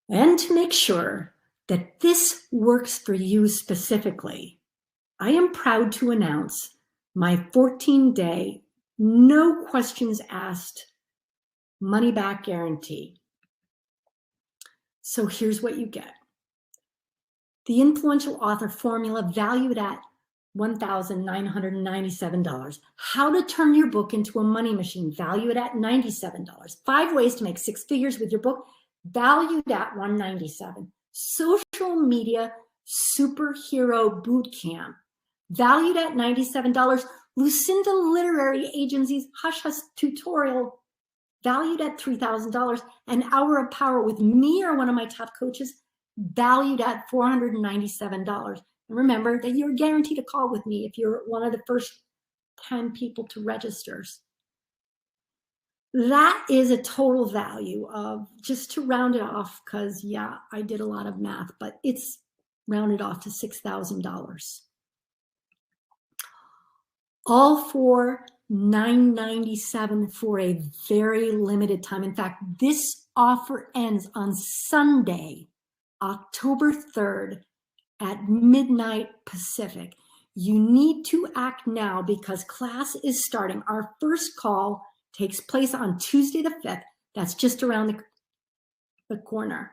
And to make sure that this works for you specifically, I am proud to announce my 14-day, no questions asked, money-back guarantee. So here's what you get. The Influential Author Formula, valued at $1,997. How to turn your book into a money machine, valued at $97. 5 ways to make 6 figures with your book, valued at $197. Social Media Superhero Bootcamp, valued at $97. Lucinda Literary Agency's Hush Hush tutorial, valued at $3,000. An Hour of Power with me or one of my top coaches, valued at $497. And remember that you're guaranteed a call with me if you're one of the first 10 people to register. That is a total value of, just to round it off, because yeah, I did a lot of math, but it's rounded off to $6,000. All for $997 for a very limited time. In fact, this offer ends on Sunday, October 3rd at midnight Pacific. You need to act now because class is starting. Our first call takes place on Tuesday the 5th. That's just around the corner.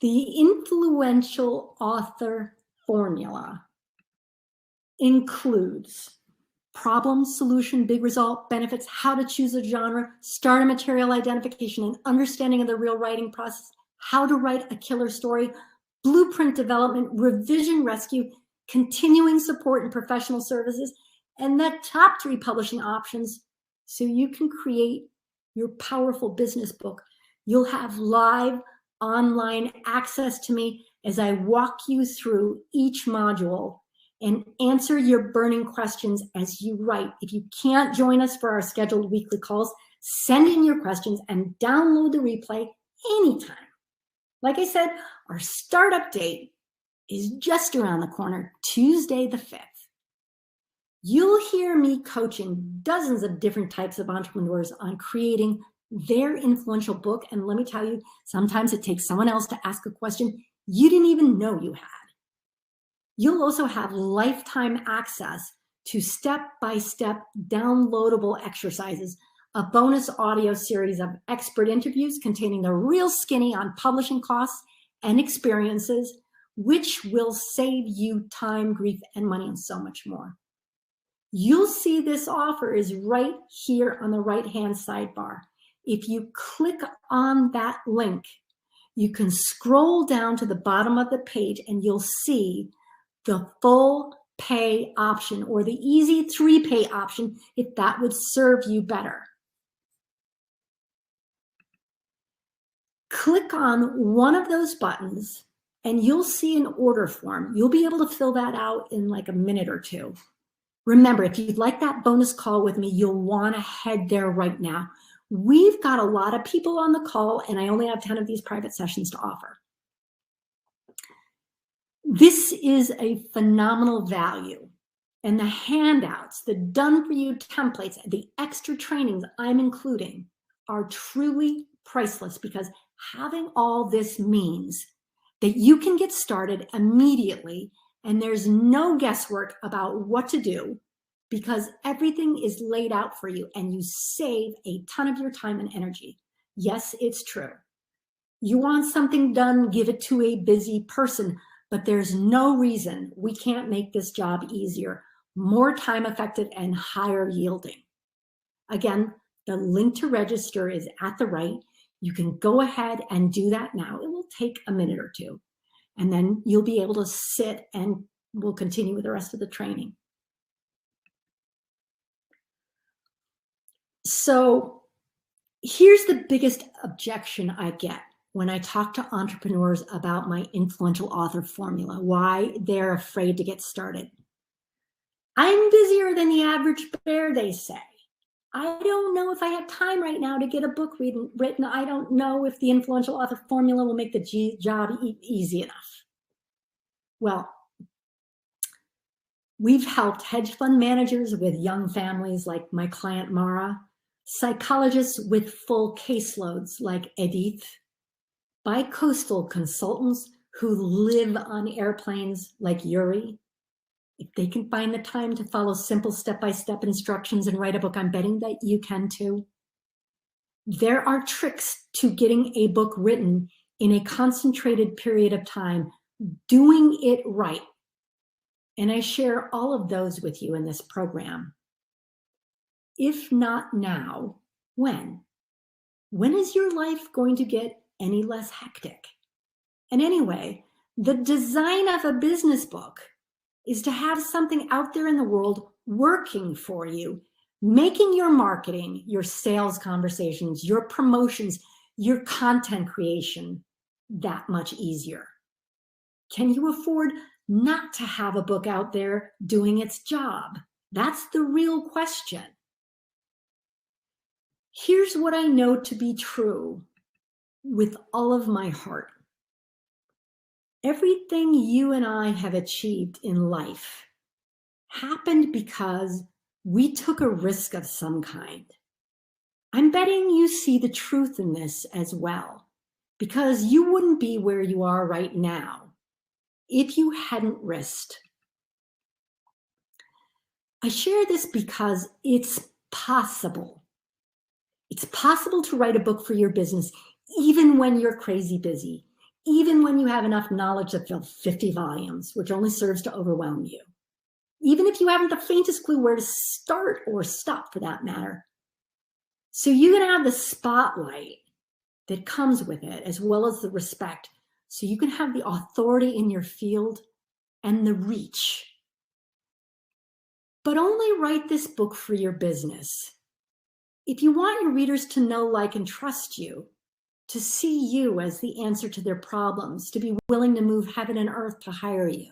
The Influential Author Formula includes problem, solution, big result, benefits, how to choose a genre, starter material identification and understanding of the real writing process, how to write a killer story, blueprint development, revision rescue, continuing support and professional services, and the top 3 publishing options so you can create your powerful business book. You'll have live online access to me as I walk you through each module and answer your burning questions as you write. If you can't join us for our scheduled weekly calls, send in your questions and download the replay anytime. Like I said, our startup date is just around the corner, Tuesday the 5th. You'll hear me coaching dozens of different types of entrepreneurs on creating their influential book. And let me tell you, sometimes it takes someone else to ask a question you didn't even know you had. You'll also have lifetime access to step-by-step downloadable exercises a bonus audio series of expert interviews containing the real skinny on publishing costs and experiences, which will save you time, grief, and money, and so much more. You'll see this offer is right here on the right-hand sidebar. If you click on that link, you can scroll down to the bottom of the page and you'll see the full pay option or the easy 3-pay option if that would serve you better. Click on one of those buttons and you'll see an order form. You'll be able to fill that out in like a minute or two. Remember, if you'd like that bonus call with me, you'll want to head there right now. We've got a lot of people on the call and I only have 10 of these private sessions to offer. This is a phenomenal value, and the handouts, the done-for-you templates, the extra trainings I'm including are truly priceless, because having all this means that you can get started immediately and there's no guesswork about what to do, because everything is laid out for you and you save a ton of your time and energy. Yes, it's true. You want something done, give it to a busy person, but there's no reason we can't make this job easier, more time effective, and higher yielding. Again, the link to register is at the right. You can go ahead and do that now. It will take a minute or two, and then you'll be able to sit and we'll continue with the rest of the training. So here's the biggest objection I get when I talk to entrepreneurs about my influential author formula, why they're afraid to get started. I'm busier than the average bear, they say. I don't know if I have time right now to get a book written. I don't know if the influential author formula will make the job easy enough. Well, we've helped hedge fund managers with young families like my client Mara, psychologists with full caseloads like Edith, bi-coastal consultants who live on airplanes like Yuri. If they can find the time to follow simple step-by-step instructions and write a book, I'm betting that you can too. There are tricks to getting a book written in a concentrated period of time, doing it right. And I share all of those with you in this program. If not now, when? When is your life going to get any less hectic? And anyway, the design of a business book is to have something out there in the world working for you, making your marketing, your sales conversations, your promotions, your content creation that much easier. Can you afford not to have a book out there doing its job? That's the real question. Here's what I know to be true with all of my heart. Everything you and I have achieved in life happened because we took a risk of some kind. I'm betting you see the truth in this as well, because you wouldn't be where you are right now if you hadn't risked. I share this because it's possible. It's possible to write a book for your business even when you're crazy busy, even when you have enough knowledge to fill 50 volumes, which only serves to overwhelm you. Even if you haven't the faintest clue where to start or stop, for that matter. So you're going to have the spotlight that comes with it, as well as the respect. So you can have the authority in your field and the reach. But only write this book for your business if you want your readers to know, like, and trust you, to see you as the answer to their problems, to be willing to move heaven and earth to hire you.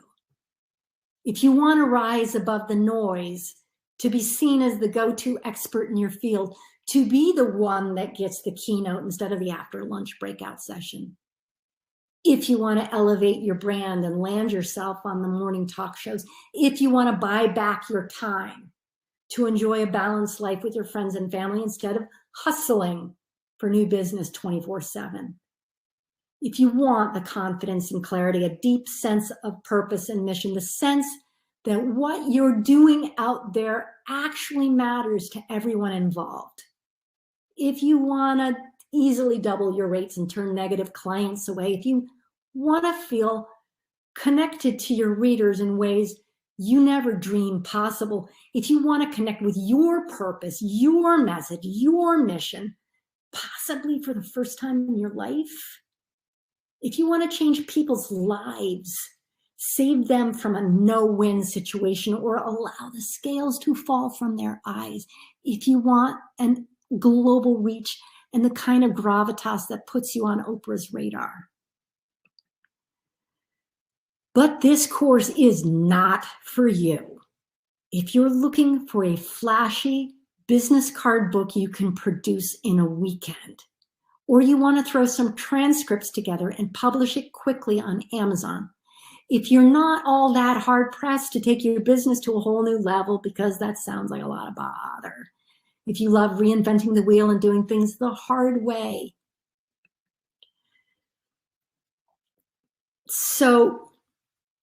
If you want to rise above the noise, to be seen as the go-to expert in your field, to be the one that gets the keynote instead of the after lunch breakout session. If you want to elevate your brand and land yourself on the morning talk shows, if you want to buy back your time to enjoy a balanced life with your friends and family instead of hustling for new business 24/7. If you want the confidence and clarity, a deep sense of purpose and mission, the sense that what you're doing out there actually matters to everyone involved. if you want to easily double your rates and turn negative clients away, if you want to feel connected to your readers in ways you never dreamed possible, if you want to connect with your purpose, your message, your mission, possibly for the first time in your life, if you want to change people's lives, save them from a no-win situation, or allow the scales to fall from their eyes, if you want a global reach and the kind of gravitas that puts you on Oprah's radar. But this course is not for you. If you're looking for a flashy business card book you can produce in a weekend, or you want to throw some transcripts together and publish it quickly on Amazon, if you're not all that hard-pressed to take your business to a whole new level, because that sounds like a lot of bother, if you love reinventing the wheel and doing things the hard way. So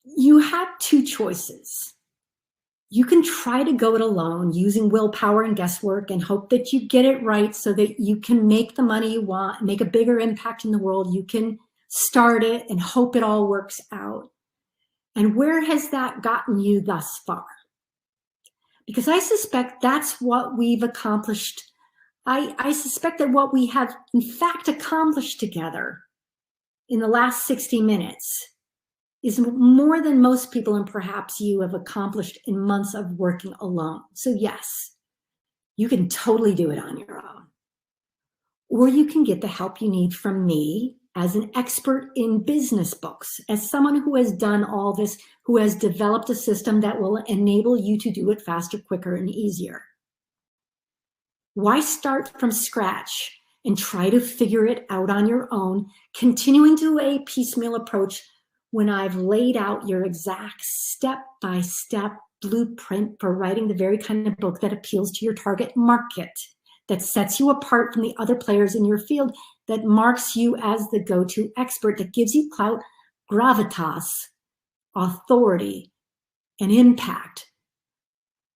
you have two choices. You can try to go it alone using willpower and guesswork and hope that you get it right so that you can make the money you want, make a bigger impact in the world. You can start it and hope it all works out. And where has that gotten you thus far? Because I suspect that's what we've accomplished. I suspect that what we have in fact accomplished together in the last 60 minutes is more than most people and perhaps you have accomplished in months of working alone. So yes, you can totally do it on your own. Or you can get the help you need from me as an expert in business books, as someone who has done all this, who has developed a system that will enable you to do it faster, quicker, and easier. Why start from scratch and try to figure it out on your own, continuing to a piecemeal approach when I've laid out your exact step-by-step blueprint for writing the very kind of book that appeals to your target market, that sets you apart from the other players in your field, that marks you as the go-to expert, that gives you clout, gravitas, authority, and impact,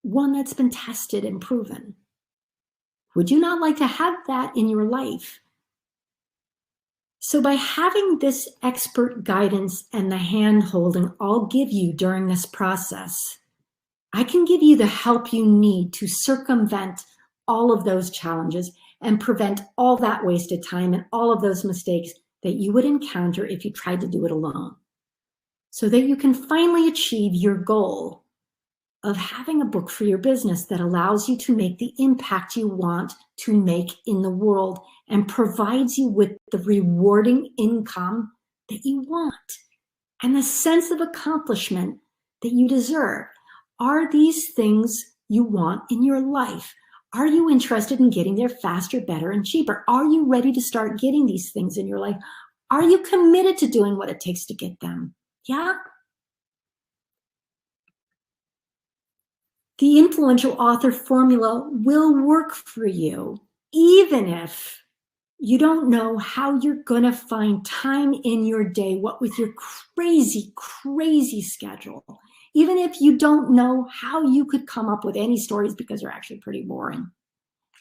one that's been tested and proven. Would you not like to have that in your life? So by having this expert guidance and the hand-holding I'll give you during this process, I can give you the help you need to circumvent all of those challenges and prevent all that wasted time and all of those mistakes that you would encounter if you tried to do it alone, so that you can finally achieve your goal of having a book for your business that allows you to make the impact you want to make in the world and provides you with the rewarding income that you want and the sense of accomplishment that you deserve. Are these things you want in your life? Are you interested in getting there faster, better, and cheaper? Are you ready to start getting these things in your life? Are you committed to doing what it takes to get them? Yeah? The influential author formula will work for you, even if you don't know how you're gonna find time in your day, what with your crazy, crazy schedule. Even if you don't know how you could come up with any stories because they're actually pretty boring.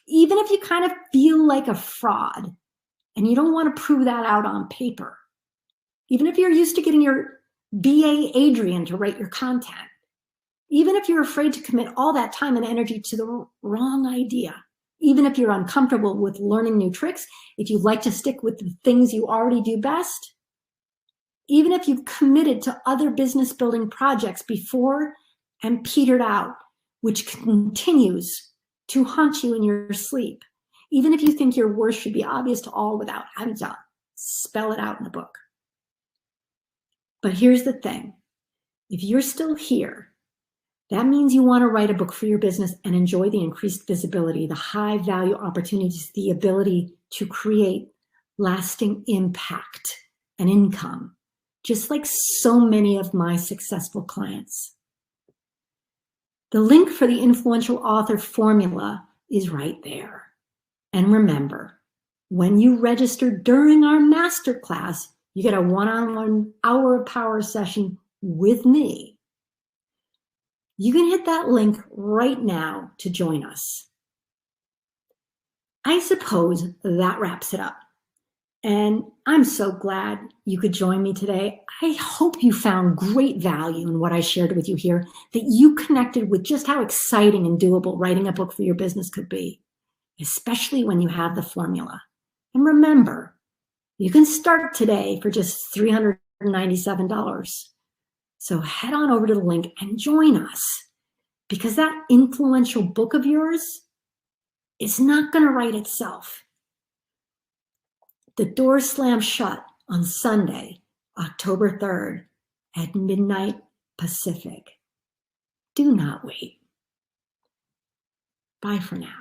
Even if you kind of feel like a fraud and you don't want to prove that out on paper. Even if you're used to getting your BA Adrian to write your content. Even if you're afraid to commit all that time and energy to the wrong idea. Even if you're uncomfortable with learning new tricks, if you like to stick with the things you already do best, even if you've committed to other business building projects before and petered out, which continues to haunt you in your sleep, even if you think your worth should be obvious to all without having to spell it out in the book. But here's the thing. If you're still here, that means you want to write a book for your business and enjoy the increased visibility, the high value opportunities, the ability to create lasting impact and income, just like so many of my successful clients. The link for the influential author formula is right there. And remember, when you register during our masterclass, you get a one-on-one hour power session with me. You can hit that link right now to join us. I suppose that wraps it up. And I'm so glad you could join me today. I hope you found great value in what I shared with you here, that you connected with just how exciting and doable writing a book for your business could be, especially when you have the formula. And remember, you can start today for just $397. So head on over to the link and join us, because that influential book of yours is not going to write itself. The doors slam shut on Sunday, October 3rd at midnight Pacific. Do not wait. Bye for now.